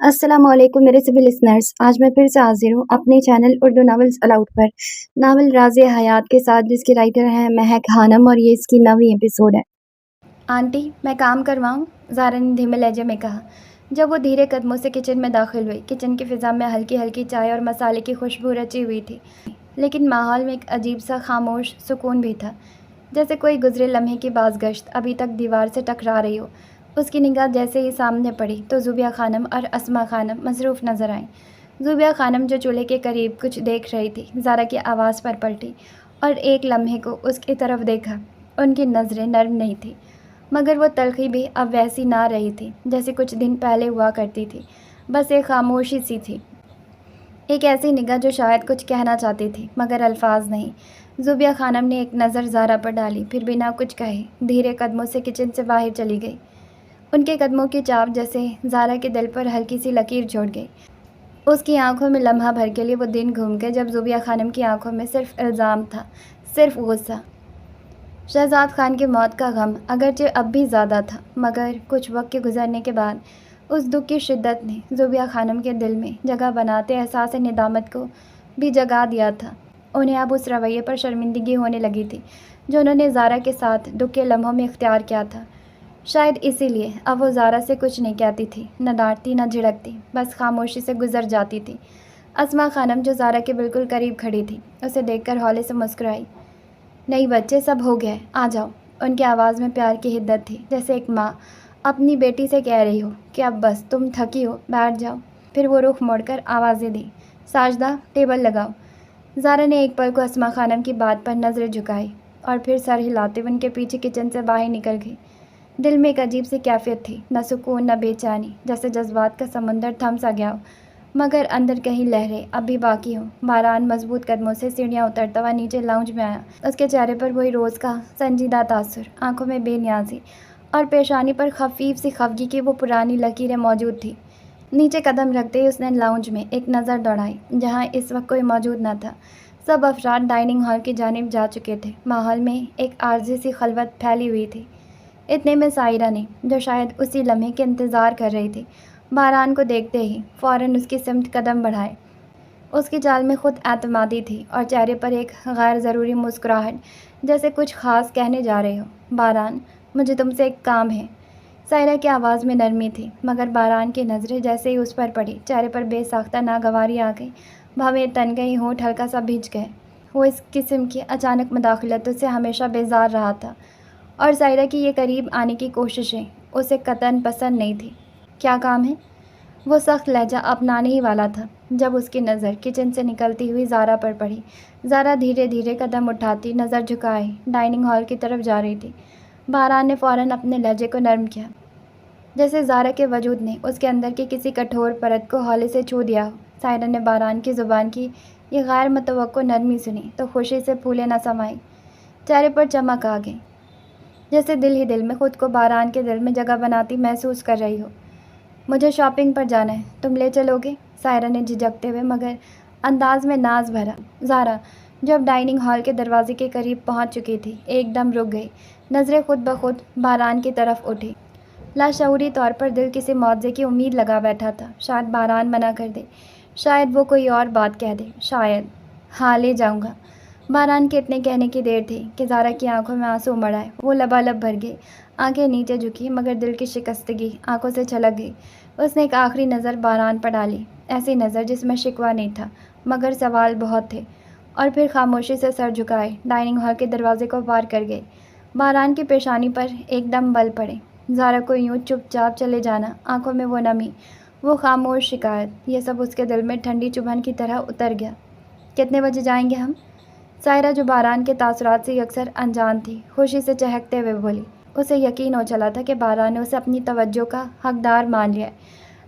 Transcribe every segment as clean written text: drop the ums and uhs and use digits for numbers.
अस्सलाम वालेकुम मेरे सभी लिसनर्स। आज मैं फिर से हाजिर हूँ अपने चैनल उर्दू नावल्स अलाउड पर नावल राज़िया हयात के साथ, जिसके राइटर हैं महक खानम, और ये इसकी 9वीं एपिसोड है। आंटी, मैं काम करवाऊँ? ज़ारा ने धीमे लहजे में कहा जब वो धीरे कदमों से किचन में दाखिल हुई। किचन की फ़िज़ा में हल्की हल्की चाय और मसाले की खुशबू रची हुई थी, लेकिन माहौल में एक अजीब सा खामोश सुकून भी था, जैसे कोई गुजरे लम्हे की बाज़गश्त अभी तक दीवार से टकरा रही हो। उसकी निगाह जैसे ही सामने पड़ी तो ज़ुबिया खानम और अस्मा खानम मसरूफ़ नज़र आईं। ज़ुबिया खानम जो चूल्हे के करीब कुछ देख रही थी, ज़ारा की आवाज़ पर पलटी और एक लम्हे को उसकी तरफ देखा। उनकी नज़रें नर्म नहीं थी, मगर वो तलखी भी अब वैसी ना रही थी जैसे कुछ दिन पहले हुआ करती थी। बस एक खामोशी सी थी, एक ऐसी निगाह जो शायद कुछ कहना चाहती थी मगर अल्फाज नहीं। ज़ुबिया खानम ने एक नज़र ज़ारा पर डाली, फिर बिना कुछ कहे धीरे कदमों से किचन से बाहर चली गई। उनके कदमों की चाप जैसे ज़ारा के दिल पर हल्की सी लकीर छोड़ गई। उसकी आंखों में लम्हा भर के लिए वो दिन घूम गए जब ज़ुबिया खानम की आंखों में सिर्फ इल्ज़ाम था, सिर्फ गुस्सा। शहजाद खान की मौत का गम अगरचे अब भी ज़्यादा था, मगर कुछ वक्त के गुजरने के बाद उस दुख की शिद्दत ने ज़ुबिया खानम के दिल में जगह बनाते एहसास निदामत को भी जगा दिया था। उन्हें अब उस रवैये पर शर्मिंदगी होने लगी थी जो उन्होंने ज़ारा के साथ दुख के लम्हों में इख्तियार किया था। शायद इसीलिए अब वो ज़ारा से कुछ नहीं कहती थी, न डांटती न झिड़कती, बस खामोशी से गुजर जाती थी। अस्मा खानम जो ज़ारा के बिल्कुल करीब खड़ी थी, उसे देखकर हौले से मुस्कुराई। नहीं बच्चे, सब हो गया है, आ जाओ। उनकी आवाज़ में प्यार की हिद्दत थी, जैसे एक माँ अपनी बेटी से कह रही हो कि अब बस तुम थकी हो, बैठ जाओ। फिर वो रुख मोड़कर आवाज़ें दी, साजदा टेबल लगाओ। ज़ारा ने एक पल को अस्मा खानम की बात पर नज़रें झुकाई और फिर सर हिलाते हुए उनके पीछे किचन से बाहर निकल गई। दिल में एक अजीब सी कैफियत थी, न सुकून न बेचैनी, जैसे जज्बात का समंदर थम सा गया हो, मगर अंदर कहीं लहरें अब भी बाकी हों। बारान मजबूत कदमों से सीढ़ियाँ उतरता हुआ नीचे लाउंज में आया। उसके चेहरे पर वही रोज़ का संजीदा तासुर, आंखों में बेनियाजी और पेशानी पर खफीफ सी खफगी की वो पुरानी लकीरें मौजूद थी। नीचे कदम रखते ही उसने लाउंज में एक नज़र दौड़ाई, जहाँ इस वक्त कोई मौजूद न था। सब अफराद डाइनिंग हॉल की जानिब जा चुके थे। माहौल में एक आर्जी सी खलवत फैली हुई थी। इतने में सायरा ने, जो शायद उसी लम्हे के इंतज़ार कर रही थी, बारान को देखते ही फ़ौरन उसकी सिमत कदम बढ़ाए। उसकी चाल में खुद एतमादी थी और चेहरे पर एक गैर ज़रूरी मुस्कुराहट, जैसे कुछ ख़ास कहने जा रहे हो। बारान, मुझे तुमसे एक काम है। सायरा की आवाज़ में नरमी थी, मगर बारान की नज़रें जैसे ही उस पर पड़ी, चेहरे पर बेसाख्ता नागवारी आ गई। भवें तन गई, होंठ हल्का सा भिज गए। वो इस किस्म की अचानक मुदाखलतों से हमेशा बेजार रहा था, और सायरा की ये करीब आने की कोशिशें उसे कतन पसंद नहीं थी। क्या काम है? वो सख्त लहजा अपनाने ही वाला था जब उसकी नज़र किचन से निकलती हुई ज़ारा पर पड़ी। ज़ारा धीरे धीरे कदम उठाती, नज़र झुकाए डाइनिंग हॉल की तरफ जा रही थी। बारान ने फ़ौरन अपने लहजे को नरम किया, जैसे ज़ारा के वजूद ने उसके अंदर की किसी कठोर परत को हौले से छू दिया हो। सायरा ने बारान की ज़ुबान की ये गैर मुतवक्को नरमी सुनी तो खुशी से फूले न समाई, चेहरे पर चमक आ गई, जैसे दिल ही दिल में खुद को बारान के दिल में जगह बनाती महसूस कर रही हो। मुझे शॉपिंग पर जाना है, तुम ले चलोगे? सायरा ने झिझकते हुए मगर अंदाज में नाज भरा। ज़ारा, जो अब डाइनिंग हॉल के दरवाजे के करीब पहुंच चुकी थी, एकदम रुक गई। नज़रें खुद ब खुद बारान की तरफ उठी। लाशऊरी तौर पर दिल किसी मुआवजे की उम्मीद लगा बैठा था। शायद बारान मना कर दे, शायद वो कोई और बात कह दे, शायद। हाँ, ले जाऊँगा। बारान के इतने कहने की देर थी कि ज़ारा की आंखों में आंसू उमड़ आए। वो लबालब भर गई, आंखें नीचे झुकी, मगर दिल की शिकस्तगी आंखों से छलक गई। उसने एक आखिरी नज़र बारान पर डाली, ऐसी नज़र जिसमें शिकवा नहीं था मगर सवाल बहुत थे, और फिर खामोशी से सर झुकाए डाइनिंग हॉल के दरवाजे को पार कर गई। बारान की पेशानी पर एकदम बल पड़े। ज़ारा को यूँ चुपचाप चले जाना, आंखों में वो नमी, वो खामोश शिकायत, ये सब उसके दिल में ठंडी चुभन की तरह उतर गया। कितने बजे जाएंगे हम? सायरा, जो बारान के तासुरात से अक्सर अनजान थी, खुशी से चहकते हुए बोली। उसे यकीन हो चला था कि बारान ने उसे अपनी तवज्जो का हकदार मान लिया है।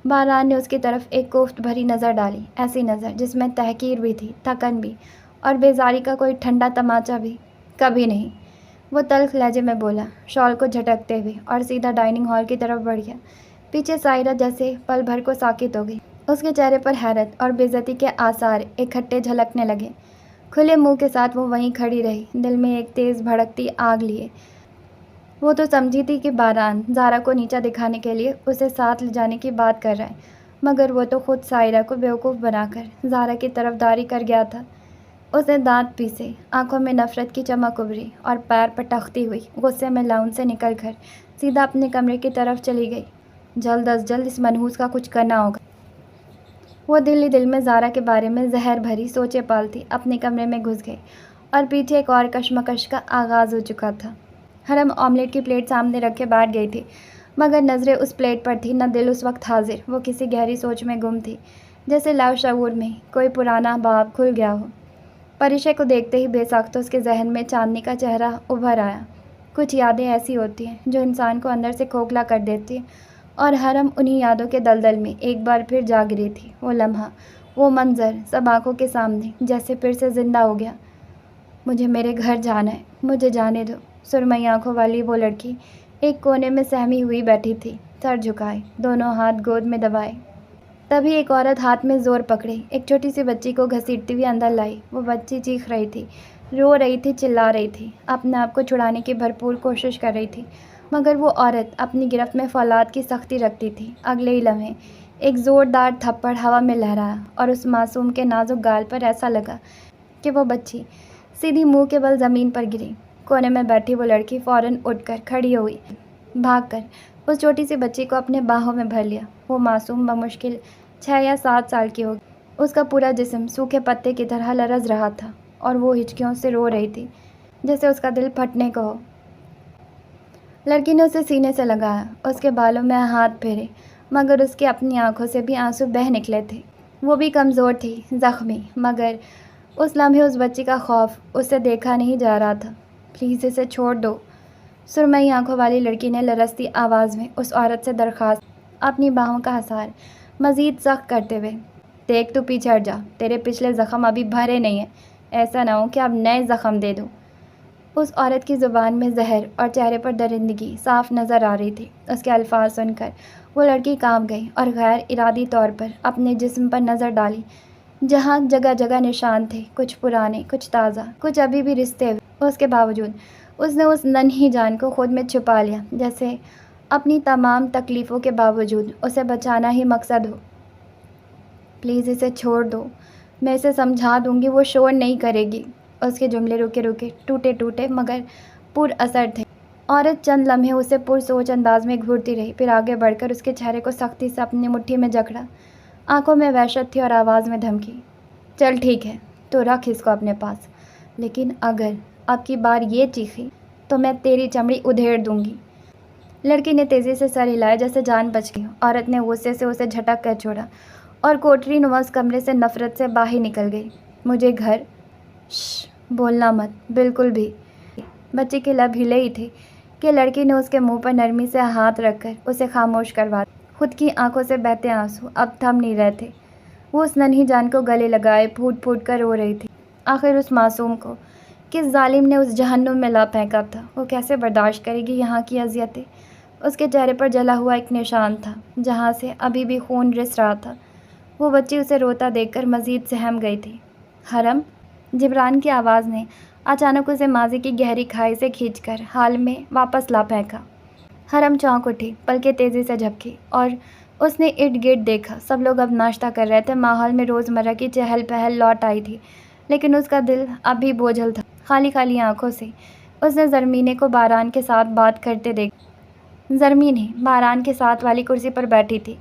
बारान ने उसकी तरफ एक कोफ्त भरी नज़र डाली, ऐसी नज़र जिसमें तहकीर भी थी, थकन भी, और बेजारी का कोई ठंडा तमाचा भी। कभी नहीं, वो तल्ख लहजे में बोला, शॉल को झटकते हुए, और सीधा डाइनिंग हॉल की तरफ बढ़ गया। पीछे सायरा जैसे पल भर को साकित हो गई। उसके चेहरे पर हैरत और बेइज्जती के आसार इकट्ठे झलकने लगे। खुले मुंह के साथ वो वहीं खड़ी रही, दिल में एक तेज़ भड़कती आग लिए। वो तो समझी थी कि बारान ज़ारा को नीचा दिखाने के लिए उसे साथ ले जाने की बात कर रहा है, مگر وہ تو خود سائرہ کو بیوقوف بنا کر زہرا کی طرفداری کر گیا تھا۔ اس نے دانت پیسے، آنکھوں میں نفرت کی چمک ابھری اور پیر پٹکتی ہوئی غصے میں لاؤن سے نکل کر سیدھا اپنے کمرے کی طرف چلی گئی۔ جلد از جلد اس منحوس کا کچھ کرنا ہوگا۔ وہ دل ہی دل میں زہرا کے بارے میں زہر بھری سوچیں پالتی اپنے کمرے میں گھس گئی اور پیچھے ایک اور کشمکش کا آغاز ہو چکا تھا۔ حرم آملیٹ کی پلیٹ سامنے رکھے بیٹھ گئی تھی، مگر نظریں اس پلیٹ پر تھی، نہ دل اس وقت حاضر۔ وہ کسی گہری سوچ میں گم تھی، جیسے لاشعور میں کوئی پرانا باب کھل گیا ہو۔ پریشے کو دیکھتے ہی بے ساختہ اس کے ذہن میں چاندنی کا چہرہ ابھر آیا۔ کچھ یادیں ایسی ہوتی ہیں جو انسان کو اندر سے کھوکھلا کر دیتی ہیں، اور حرم انہی یادوں کے دلدل میں ایک بار پھر جا گری تھی۔ وہ لمحہ، وہ منظر سب آنکھوں کے سامنے جیسے پھر سے زندہ ہو گیا۔ مجھے میرے گھر جانا ہے، مجھے جانے دو۔ سرمئی آنکھوں والی وہ لڑکی ایک کونے میں سہمی ہوئی بیٹھی تھی، سر جھکائے، دونوں ہاتھ گود میں دبائے۔ تبھی ایک عورت ہاتھ میں زور پکڑے ایک چھوٹی سی بچی کو گھسیٹتی ہوئی اندر لائی۔ وہ بچی چیخ رہی تھی، رو رہی تھی، چلا رہی تھی، اپنے آپ کو چھڑانے کی بھرپور کوشش کر رہی تھی، مگر وہ عورت اپنی گرفت میں فولاد کی سختی رکھتی تھی۔ اگلے ہی لمحے ایک زوردار تھپڑ ہوا میں لہرایا اور اس معصوم کے نازک گال پر ایسا لگا کہ وہ بچی سیدھی منہ کے بل زمین پر گری۔ کونے میں بیٹھی وہ لڑکی فوراً اٹھ کر کھڑی ہوئی، بھاگ کر اس چھوٹی سی بچی کو اپنے باہوں میں بھر لیا۔ وہ معصوم بمشکل 6 یا 7 سال کی ہوگی۔ اس کا پورا جسم سوکھے پتے کی طرح لرز رہا تھا اور وہ ہچکیوں سے رو رہی تھی، جیسے اس کا دل پھٹنے کو ہو۔ لڑکی نے اسے سینے سے لگایا، اس کے بالوں میں ہاتھ پھیرے، مگر اس کی اپنی آنکھوں سے بھی آنسو بہہ نکلے تھے۔ وہ بھی کمزور تھی، زخمی، مگر اس لمحے اس بچی کا خوف اس سے دیکھا نہیں جا رہا تھا۔ پلیز اسے چھوڑ دو، سرمئی آنکھوں والی لڑکی نے لرزتی آواز میں اس عورت سے درخواست، اپنی باہوں کا حصار مزید سخت کرتے ہوئے۔ دیکھ، تو پیچھے ہٹ جا، تیرے پچھلے زخم ابھی بھرے نہیں ہیں، ایسا نہ ہو کہ اب نئے زخم دے دوں۔ اس عورت کی زبان میں زہر اور چہرے پر درندگی صاف نظر آ رہی تھی۔ اس کے الفاظ سن کر وہ لڑکی کانپ گئی اور غیر ارادی طور پر اپنے جسم پر نظر ڈالی، جہاں جگہ جگہ نشان تھے، کچھ پرانے، کچھ تازہ، کچھ ابھی بھی رستے ہوئے۔ اس کے باوجود اس نے اس ننھی جان کو خود میں چھپا لیا، جیسے اپنی تمام تکلیفوں کے باوجود اسے بچانا ہی مقصد ہو۔ پلیز اسے چھوڑ دو، میں اسے سمجھا دوں گی، وہ شور نہیں کرے گی۔ اس کے جملے رکے رکے، ٹوٹے ٹوٹے، مگر پر اثر تھے۔ عورت چند لمحے اسے پرسوچ انداز میں گھورتی رہی، پھر آگے بڑھ کر اس کے چہرے کو سختی سے اپنی مٹھی میں جکڑا۔ آنکھوں میں وحشت تھی اور آواز میں دھمکی۔ چل ٹھیک ہے، تو رکھ اس کو اپنے پاس، لیکن اگر اب کی بار یہ چیخی تو میں تیری چمڑی ادھیڑ دوں گی۔ لڑکی نے تیزی سے سر ہلایا جیسے جان بچ گئی۔ عورت نے غصے سے اسے جھٹک کر چھوڑا اور کوٹری نما اس کمرے سے نفرت سے باہر نکل گئی۔ مجھے گھر، شش، بولنا مت، بالکل بھی۔ بچی کے لب ہلے ہی تھے کہ لڑکی نے اس کے منہ پر نرمی سے ہاتھ رکھ کر اسے خاموش کروا دیا۔ خود کی آنکھوں سے بہتے آنسو اب تھم نہیں رہے تھے۔ وہ اس ننھی جان کو گلے لگائے پھوٹ پھوٹ کر رو رہی تھی۔ آخر اس معصوم کو کس ظالم نے اس جہنم میں لا پھینکا تھا؟ وہ کیسے برداشت کرے گی یہاں کی اذیتیں؟ اس کے چہرے پر جلا ہوا ایک نشان تھا، جہاں سے ابھی بھی خون رس رہا تھا۔ وہ بچی اسے روتا دیکھ کر مزید سہم گئی تھی۔ حرم، جبران کی آواز نے اچانک اسے ماضی کی گہری کھائی سے کھینچ کر حال میں واپس لا پھینکا۔ حرم چونک اٹھی، پلکیں تیزی سے جھپکی اور اس نے ارد گرد دیکھا۔ سب لوگ اب ناشتہ کر رہے تھے، ماحول میں روزمرہ کی چہل پہل لوٹ آئی تھی، لیکن اس کا دل اب بھی بوجھل تھا۔ خالی خالی آنکھوں سے اس نے زرمینے کو باران کے ساتھ بات کرتے دیکھا۔ زرمینے باران کے ساتھ والی کرسی پر بیٹھی تھی،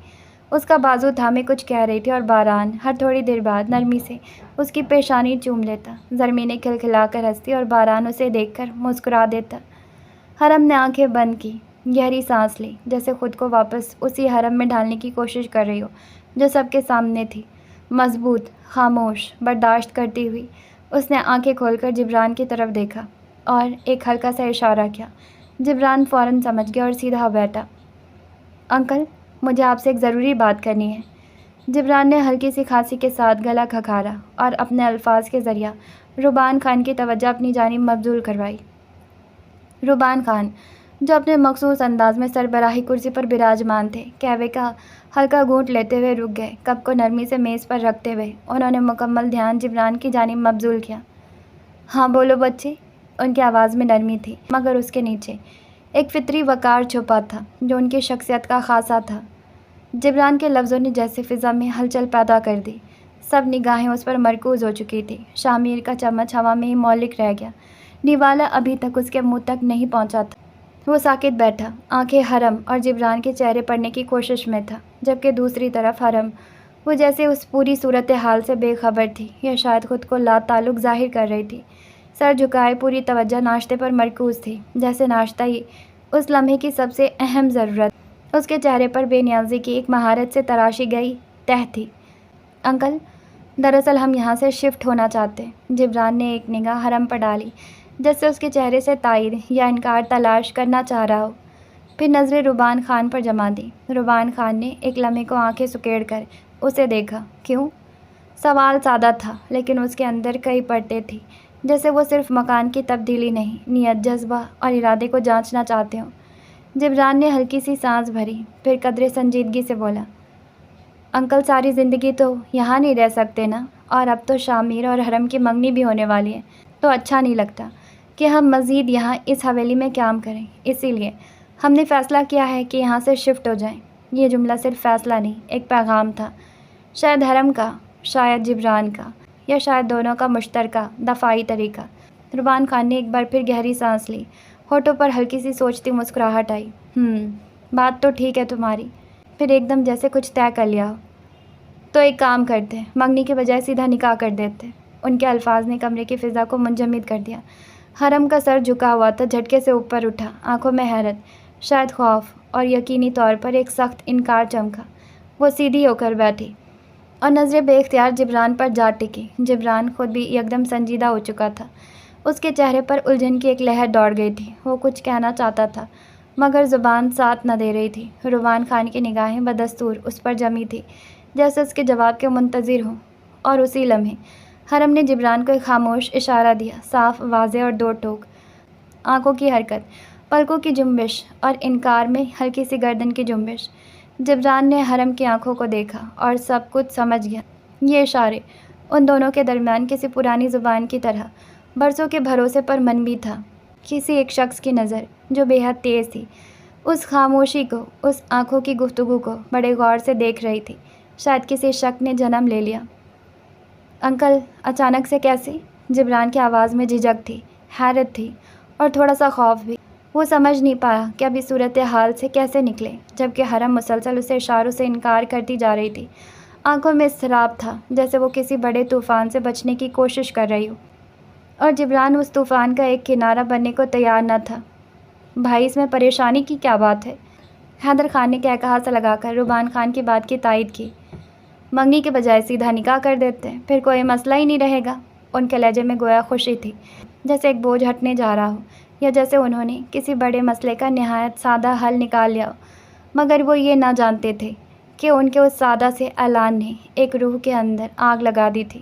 اس کا بازو تھامے کچھ کہہ رہی تھی اور باران ہر تھوڑی دیر بعد نرمی سے اس کی پیشانی چوم لیتا۔ زرمینے کھلکھلا کر ہنستی اور باران اسے دیکھ کر مسکرا دیتا۔ حرم نے آنکھیں بند کی، گہری سانس لی، جیسے خود کو واپس اسی حرم میں ڈھالنے کی کوشش کر رہی ہو جو سب کے سامنے تھی۔ مضبوط، خاموش، برداشت کرتی ہوئی اس نے آنکھیں کھول کر جبران کی طرف دیکھا اور ایک ہلکا سا اشارہ کیا۔ جبران فوراً سمجھ گیا اور سیدھا بیٹھا۔ انکل، مجھے آپ سے ایک ضروری بات کرنی ہے۔ جبران نے ہلکی سی کھانسی کے ساتھ گلا کھکارا اور اپنے الفاظ کے ذریعہ روبان خان کی توجہ اپنی جانب مبذول کروائی۔ روبان خان، جو اپنے مخصوص انداز میں سربراہی کرسی پر براجمان تھے، قہوے کا ہلکا گھونٹ لیتے ہوئے رک گئے۔ کپ کو نرمی سے میز پر رکھتے ہوئے انہوں نے مکمل دھیان جبران کی جانب مبذول کیا۔ ہاں بولو بچے۔ ان کی آواز میں نرمی تھی، مگر اس کے نیچے ایک فطری وقار چھپا تھا جو ان کی شخصیت کا خاصہ تھا۔ جبران کے لفظوں نے جیسے فضا میں ہلچل پیدا کر دی۔ سب نگاہیں اس پر مرکوز ہو چکی تھی۔ شامیر کا چمچ ہوا میں ہی مولک رہ گیا۔ نوالا ابھی تک اس کے منہ تک نہیں پہنچا تھا۔ وہ ساکت بیٹھا، آنکھیں حرم اور جبران کے چہرے پڑھنے کی کوشش میں تھا، جبکہ دوسری طرف حرم، وہ جیسے اس پوری صورتحال سے بے خبر تھی یا شاید خود کو لا تعلق ظاہر کر رہی تھی۔ سر جھکائے پوری توجہ ناشتے پر مرکوز تھی، جیسے ناشتہ ہی اس لمحے کی سب سے اہم ضرورت۔ اس کے چہرے پر بے نیازی کی ایک مہارت سے تراشی گئی تہ تھی۔ انکل، دراصل ہم یہاں سے شفٹ ہونا چاہتے ہیں۔ جبران نے ایک نگاہ حرم پر ڈالی، جس سے اس کے چہرے سے تائید یا انکار تلاش کرنا چاہ رہا ہو، پھر نظریں روبان خان پر جما دی۔ روبان خان نے ایک لمحے کو آنکھیں سکیڑ کر اسے دیکھا۔ کیوں؟ سوال سادہ تھا، لیکن اس کے اندر کئی پرتیں تھیں، جیسے وہ صرف مکان کی تبدیلی نہیں، نیت، جذبہ اور ارادے کو جانچنا چاہتے ہوں۔ جبران نے ہلکی سی سانس بھری، پھر قدرے سنجیدگی سے بولا، انکل ساری زندگی تو یہاں نہیں رہ سکتے نا، اور اب تو شامیر اور حرم کی منگنی بھی ہونے والی ہے، تو اچھا نہیں لگتا کہ ہم مزید یہاں اس حویلی میں قیام کریں۔ اسی لیے ہم نے فیصلہ کیا ہے کہ یہاں سے شفٹ ہو جائیں۔ یہ جملہ صرف فیصلہ نہیں، ایک پیغام تھا، شاید حرم کا، شاید جبران کا، یا شاید دونوں کا مشترکہ دفاعی طریقہ۔ روبان خان نے ایک بار پھر گہری سانس لی، ہونٹوں پر ہلکی سی سوچتی مسکراہٹ آئی۔ بات تو ٹھیک ہے تمہاری، پھر ایک دم جیسے کچھ طے کر لیا ہو۔ تو ایک کام کرتے ہیں، منگنی کے بجائے سیدھا نکاح کر دیتے۔ ان کے الفاظ نے کمرے کی فضا کو منجمد کر دیا۔ حرم کا سر جھکا ہوا تھا، جھٹکے سے اوپر اٹھا، آنکھوں میں حیرت، شاید خوف اور یقینی طور پر ایک سخت انکار چمکا۔ وہ سیدھی ہو کر بیٹھی اور نظریں بے اختیار جبران پر جا ٹکی۔ جبران خود بھی یکدم سنجیدہ ہو چکا تھا۔ اس کے چہرے پر الجھن کی ایک لہر دوڑ گئی تھی۔ وہ کچھ کہنا چاہتا تھا، مگر زبان ساتھ نہ دے رہی تھی۔ روبان خان کی نگاہیں بدستور اس پر جمی تھی، جیسے اس کے جواب کے منتظر ہوں۔ اور اسی لمحے حرم نے جبران کو ایک خاموش اشارہ دیا، صاف، واضح اور دو ٹوک۔ آنکھوں کی حرکت، پلکوں کی جنبش اور انکار میں ہلکی سی گردن کی جنبش۔ جبران نے حرم کی آنکھوں کو دیکھا اور سب کچھ سمجھ گیا۔ یہ اشارے ان دونوں کے درمیان کسی پرانی زبان کی طرح برسوں کے بھروسے پر منبی تھا۔ کسی ایک شخص کی نظر جو بے حد تیز تھی، اس خاموشی کو، اس آنکھوں کی گفتگو کو بڑے غور سے دیکھ رہی تھی۔ شاید کسی شک نے جنم لے لیا۔ انکل، اچانک سے کیسے؟ جبران کی آواز میں جھجک تھی، حیرت تھی اور تھوڑا سا خوف بھی۔ وہ سمجھ نہیں پایا کہ اب اس صورتحال سے کیسے نکلے، جبکہ حرم مسلسل اسے اشاروں سے انکار کرتی جا رہی تھی۔ آنکھوں میں اضطراب تھا، جیسے وہ کسی بڑے طوفان سے بچنے کی کوشش کر رہی ہو، اور جبران اس طوفان کا ایک کنارہ بننے کو تیار نہ تھا۔ بھائی، اس میں پریشانی کی کیا بات ہے؟ حیدر خان نے کہا سا لگا کر روبان خان کی بات کی تائید کی۔ منگنی کے بجائے سیدھا نکاح کر دیتے، پھر کوئی مسئلہ ہی نہیں رہے گا۔ ان کے لہجے میں گویا خوشی تھی، جیسے ایک بوجھ ہٹنے جا رہا ہو، یا جیسے انہوں نے کسی بڑے مسئلے کا نہایت سادہ حل نکال لیا ہو۔ مگر وہ یہ نہ جانتے تھے کہ ان کے اس سادہ سے اعلان نے ایک روح کے اندر آگ لگا دی تھی۔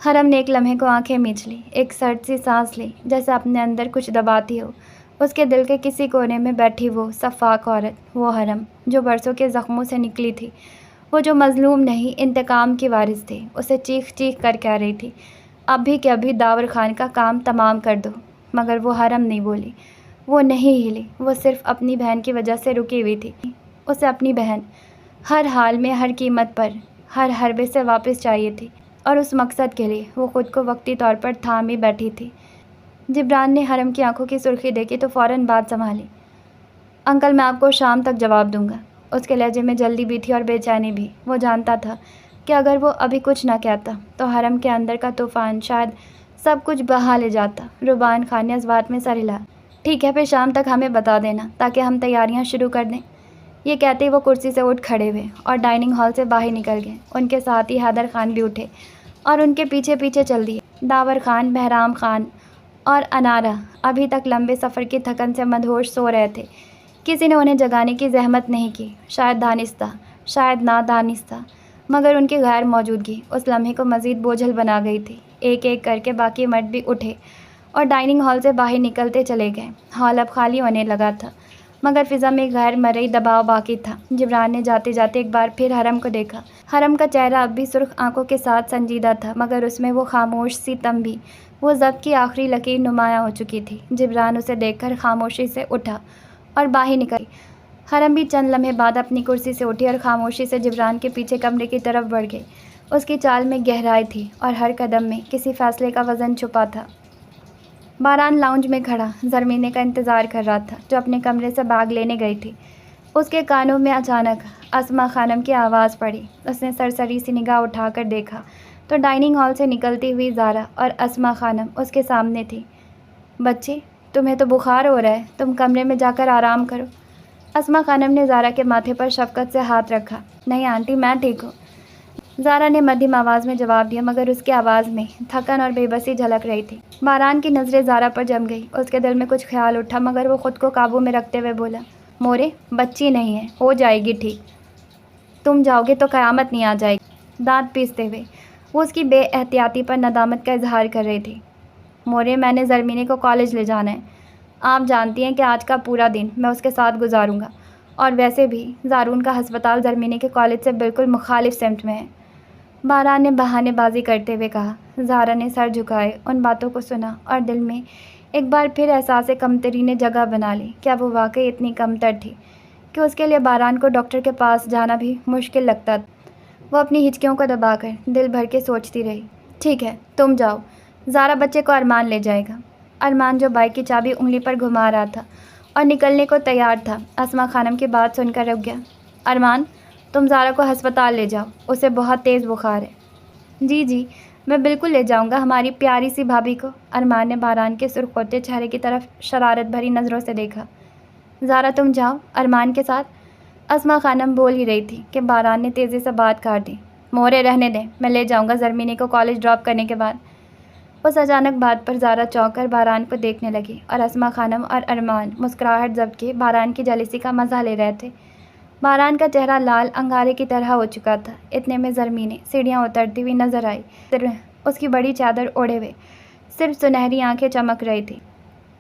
حرم نے ایک لمحے کو آنکھیں میچ لی، ایک سرد سی سانس لی، جیسے اپنے اندر کچھ دباتی ہو۔ اس کے دل کے کسی کونے میں بیٹھی وہ شفاق عورت، وہ حرم جو برسوں کے زخموں سے نکلی تھی، وہ جو مظلوم نہیں، انتقام کی وارث تھی، اسے چیخ چیخ کر کہہ رہی تھی، ابھی کہ ابھی داور خان کا کام تمام کر دو۔ مگر وہ حرم نہیں بولی، وہ نہیں ہلی، وہ صرف اپنی بہن کی وجہ سے رکی ہوئی تھی۔ اسے اپنی بہن ہر حال میں، ہر قیمت پر، ہر حربے سے واپس چاہیے تھی، اور اس مقصد کے لیے وہ خود کو وقتی طور پر تھامی بیٹھی تھی۔ جبران نے حرم کی آنکھوں کی سرخی دیکھی تو فوراً بات سنبھالی۔ انکل، میں آپ کو شام تک جواب دوں گا۔ اس کے لہجے میں جلدی بھی تھی اور بے چینی بھی۔ وہ جانتا تھا کہ اگر وہ ابھی کچھ نہ کہتا تو حرم کے اندر کا طوفان شاید سب کچھ بہا لے جاتا۔ روبان خان نے اس بات میں سر ہلایا۔ ٹھیک ہے، پھر شام تک ہمیں بتا دینا تاکہ ہم تیاریاں شروع کر دیں۔ یہ کہتے ہی وہ کرسی سے اٹھ کھڑے ہوئے اور ڈائننگ ہال سے باہر نکل گئے۔ ان کے ساتھ ہی حیدر خان بھی اٹھے اور ان کے پیچھے پیچھے چل دیے۔ داور خان، بہرام خان اور انارا ابھی تک لمبے سفر کی تھکن سے مدہوش سو رہے تھے۔ کسی نے انہیں جگانے کی زحمت نہیں کی، شاید دانستہ، شاید نادانستہ، مگر ان کی غیر موجودگی اس لمحے کو مزید بوجھل بنا گئی تھی۔ ایک ایک کر کے باقی مرد بھی اٹھے اور ڈائننگ ہال سے باہر نکلتے چلے گئے۔ ہال اب خالی ہونے لگا تھا، مگر فضا میں غیر مرئی دباؤ باقی تھا۔ جبران نے جاتے جاتے ایک بار پھر حرم کو دیکھا۔ حرم کا چہرہ اب بھی سرخ آنکھوں کے ساتھ سنجیدہ تھا، مگر اس میں وہ خاموش سی تنبیہ، وہ ضبط کی آخری لکیر نمایاں ہو چکی تھی۔ جبران اسے دیکھ کر خاموشی سے اٹھا اور باہر نکل۔ حرم بھی چند لمحے بعد اپنی کرسی سے اٹھی اور خاموشی سے جبران کے پیچھے کمرے کی طرف بڑھ گئی۔ اس کی چال میں گہرائی تھی اور ہر قدم میں کسی فیصلے کا وزن چھپا تھا۔ باران لاؤنج میں کھڑا زرمینے کا انتظار کر رہا تھا، جو اپنے کمرے سے بیگ لینے گئی تھی۔ اس کے کانوں میں اچانک اسما خانم کی آواز پڑی۔ اس نے سرسری سی نگاہ اٹھا کر دیکھا تو ڈائننگ ہال سے نکلتی ہوئی زارا اور اسما خانم اس کے سامنے تھی۔ بچے، تمہیں تو بخار ہو رہا ہے، تم کمرے میں جا کر آرام کرو۔ اسما خانم نے زارا کے ماتھے پر شفقت سے ہاتھ رکھا۔ نہیں آنٹی، میں ٹھیک ہوں، زارا نے مدھیم آواز میں جواب دیا، مگر اس کی آواز میں تھکن اور بے بسی جھلک رہی تھی۔ باران کی نظریں زارا پر جم گئی۔ اس کے دل میں کچھ خیال اٹھا، مگر وہ خود کو قابو میں رکھتے ہوئے بولا، مورے، بچی نہیں ہے، ہو جائے گی ٹھیک۔ تم جاؤ گے تو قیامت نہیں آ جائے گی۔ دانت پیستے ہوئے وہ اس کی بے احتیاطی پر ندامت کا اظہار کر رہی تھی۔ مورے، میں نے زرمینے کو کالج لے جانا ہے۔ آپ جانتی ہیں کہ آج کا پورا دن میں اس کے ساتھ گزاروں گا، اور ویسے بھی زارون کا ہسپتال زرمینے کے کالج سے بالکل مخالف سمت میں ہے، باران نے بہانے بازی کرتے ہوئے کہا۔ زارا نے سر جھکائے ان باتوں کو سنا اور دل میں ایک بار پھر احساس کمتری نے جگہ بنا لی۔ کیا وہ واقعی اتنی کمتر تھی کہ اس کے لیے باران کو ڈاکٹر کے پاس جانا بھی مشکل لگتا تھا؟ وہ اپنی ہچکیوں کو دبا کر دل بھر کے سوچتی رہی۔ ٹھیک ہے، تم جاؤ، زارا بچے کو ارمان لے جائے گا۔ ارمان، جو بائک کی چابی انگلی پر گھما رہا تھا اور نکلنے کو تیار تھا، اسما خانم کی بات سن کر رک گیا۔ ارمان، تم زارا کو ہسپتال لے جاؤ، اسے بہت تیز بخار ہے۔ جی جی، میں بالکل لے جاؤں گا ہماری پیاری سی بھابھی کو۔ ارمان نے باران کے سرخ ہوتے چہرے کی طرف شرارت بھری نظروں سے دیکھا۔ زارا، تم جاؤ ارمان کے ساتھ، اسما خانم بول ہی رہی تھی کہ باران نے تیزی سے بات کاٹ دی۔ مورے، رہنے دیں، میں لے جاؤں گا زرمینے کو کالج ڈراپ کرنے کے بعد۔ اس اچانک بات پر زارا چونک کر باران کو دیکھنے لگی، اور اسما خانم اور ارمان مسکراہٹ ضبط کے باران کی جلیسی کا مزہ لے رہے تھے۔ باران کا چہرہ لال انگارے کی طرح ہو چکا تھا۔ اتنے میں زرمینے سیڑھیاں اترتی ہوئی نظر آئی، اس کی بڑی چادر اوڑھے ہوئے صرف سنہری آنکھیں چمک رہی تھی۔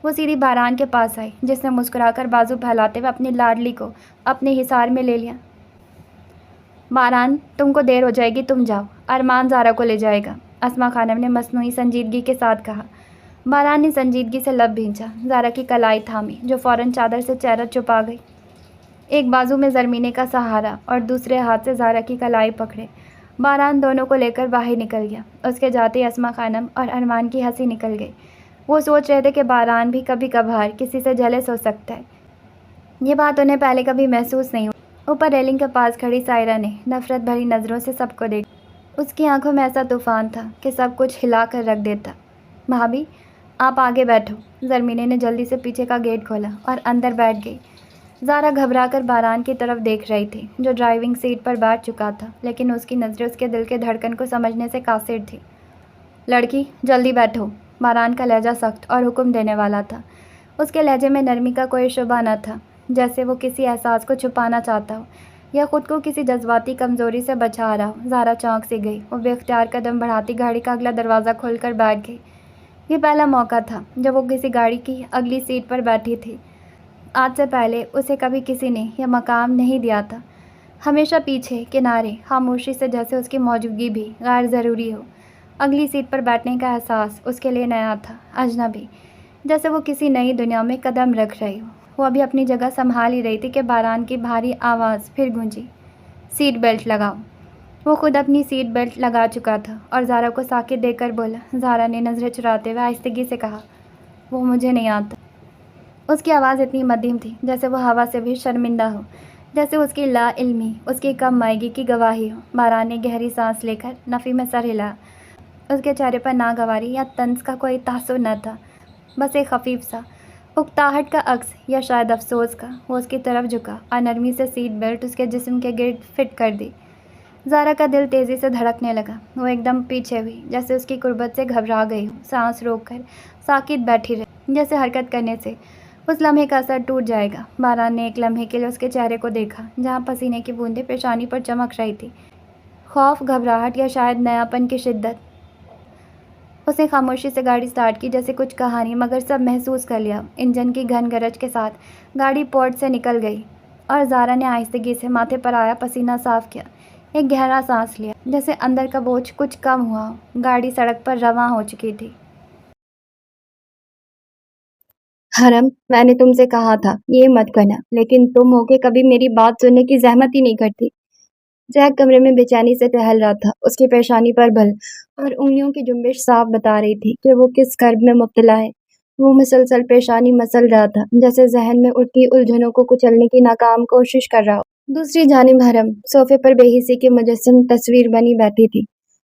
وہ سیدھی باران کے پاس آئی، جس نے مسکرا کر بازو پھیلاتے ہوئے اپنی لاڈلی کو اپنے حصار میں لے لیا۔ باران، تم کو دیر ہو جائے گی، تم جاؤ، ارمان زارا کو لے جائے گا، اسما خانم نے مصنوعی سنجیدگی کے ساتھ کہا۔ باران نے سنجیدگی سے لب بھینچا، زارا کی کلائی تھامی، جو فوراً چادر سے چہرہ چھپا گئی۔ ایک بازو میں زرمینے کا سہارا اور دوسرے ہاتھ سے زارا کی کلائی پکڑے باران دونوں کو لے کر باہر نکل گیا۔ اس کے جاتے ہی اسما خانم اور ارمان کی ہنسی نکل گئی۔ وہ سوچ رہے تھے کہ باران بھی کبھی کبھار کسی سے جیلس ہو سکتا ہے۔ یہ بات انہیں پہلے کبھی محسوس نہیں ہوئی۔ اوپر ریلنگ کے پاس کھڑی سائرہ نے نفرت بھری نظروں سے سب کو دیکھا۔ اس کی آنکھوں میں ایسا طوفان تھا کہ سب کچھ ہلا کر رکھ دیتا۔ بھابھی، آپ آگے بیٹھو۔ زرمینے نے جلدی سے پیچھے کا گیٹ کھولا اور اندر بیٹھ گئی۔ زارا گھبرا کر باران کی طرف دیکھ رہی تھی، جو ڈرائیونگ سیٹ پر بیٹھ چکا تھا، لیکن اس کی نظریں اس کے دل کے دھڑکن کو سمجھنے سے قاصر تھی۔ لڑکی، جلدی بیٹھو۔ باران کا لہجہ سخت اور حکم دینے والا تھا۔ اس کے لہجے میں نرمی کا کوئی شبہ نہ تھا، جیسے وہ کسی احساس کو چھپانا چاہتا ہو یا خود کو کسی جذباتی کمزوری سے بچا رہا ہو۔ زارا چونک سی گئی۔ وہ بے اختیار قدم بڑھاتی گاڑی کا اگلا دروازہ کھول کر بیٹھ گئی۔ یہ پہلا موقع تھا جب وہ کسی گاڑی کی اگلی سیٹ پر بیٹھی تھی۔ آج سے پہلے اسے کبھی کسی نے یہ مقام نہیں دیا تھا۔ ہمیشہ پیچھے، کنارے، خاموشی سے، جیسے اس کی موجودگی بھی غیر ضروری ہو۔ اگلی سیٹ پر بیٹھنے کا احساس اس کے لیے نیا تھا، اجنبی، جیسے وہ کسی نئی دنیا میں قدم رکھ رہی ہو۔ وہ ابھی اپنی جگہ سنبھال ہی رہی تھی کہ باران کی بھاری آواز پھر گونجی، سیٹ بیلٹ لگاؤ۔ وہ خود اپنی سیٹ بیلٹ لگا چکا تھا اور زارا کو ساکت دے کر بولا۔ زارا نے نظریں چراتے ہوئے آہستگی سے کہا، وہ مجھے نہیں آتا۔ اس کی آواز اتنی مدھیم تھی جیسے وہ ہوا سے بھی شرمندہ ہو، جیسے اس کی لا علمی اس کی کم مائگی کی گواہی ہو۔ باران نے گہری سانس لے کر نفی میں سر ہلایا۔ اس کے چہرے پر ناگواری یا طنز کا کوئی تاثر نہ تھا، بس ایک خفیف سا اکتاہٹ کا عکس، یا شاید افسوس کا۔ وہ اس کی طرف جھکا اور نرمی سے سیٹ بیلٹ اس کے جسم کے گرد فٹ کر دی۔ زارا کا دل تیزی سے دھڑکنے لگا۔ وہ ایک دم پیچھے ہوئی، جیسے اس کی قربت سے گھبرا گئی ہو۔ سانس روک کر ساکت بیٹھی رہی، جیسے حرکت کرنے سے اس لمحے کا اثر ٹوٹ جائے گا۔ باران نے ایک لمحے کے لیے اس کے چہرے کو دیکھا، جہاں پسینے کی بوندیں پیشانی پر چمک رہی تھی۔ خوف، گھبراہٹ یا شاید نیاپن کی شدت۔ اس نے خاموشی سے گاڑی سٹارٹ کی، جیسے کچھ کہانی، مگر سب محسوس کر لیا۔ انجن کی گھن گرج کے ساتھ گاڑی پورٹ سے نکل گئی اور زارا نے آہستگی سے ماتھے پر آیا پسینہ صاف کیا، ایک گہرا سانس لیا، جیسے اندر کا بوجھ کچھ کم ہوا ہو۔ گاڑی سڑک پر رواں ہو چکی تھی۔ हरम, मैंने तुमसे कहा था ये मत करना, लेकिन तुम होके कभी मेरी बात सुनने की जहमत ही नहीं करती। जैक कमरे में बेचैनी से टहल रहा था। उसकी पेशानी पर बल और उंगलियों की जुम्बिश साफ बता रही थी कि वो किस कर्ब में मुब्तला है। वो मुसलसल पेशानी मसल रहा था, जैसे जहन में उठती उलझनों को कुचलने की नाकाम कोशिश कर रहा हो। दूसरी जानिब हरम सोफे पर बेहिसी की मुजस्सम तस्वीर बनी बैठी थी।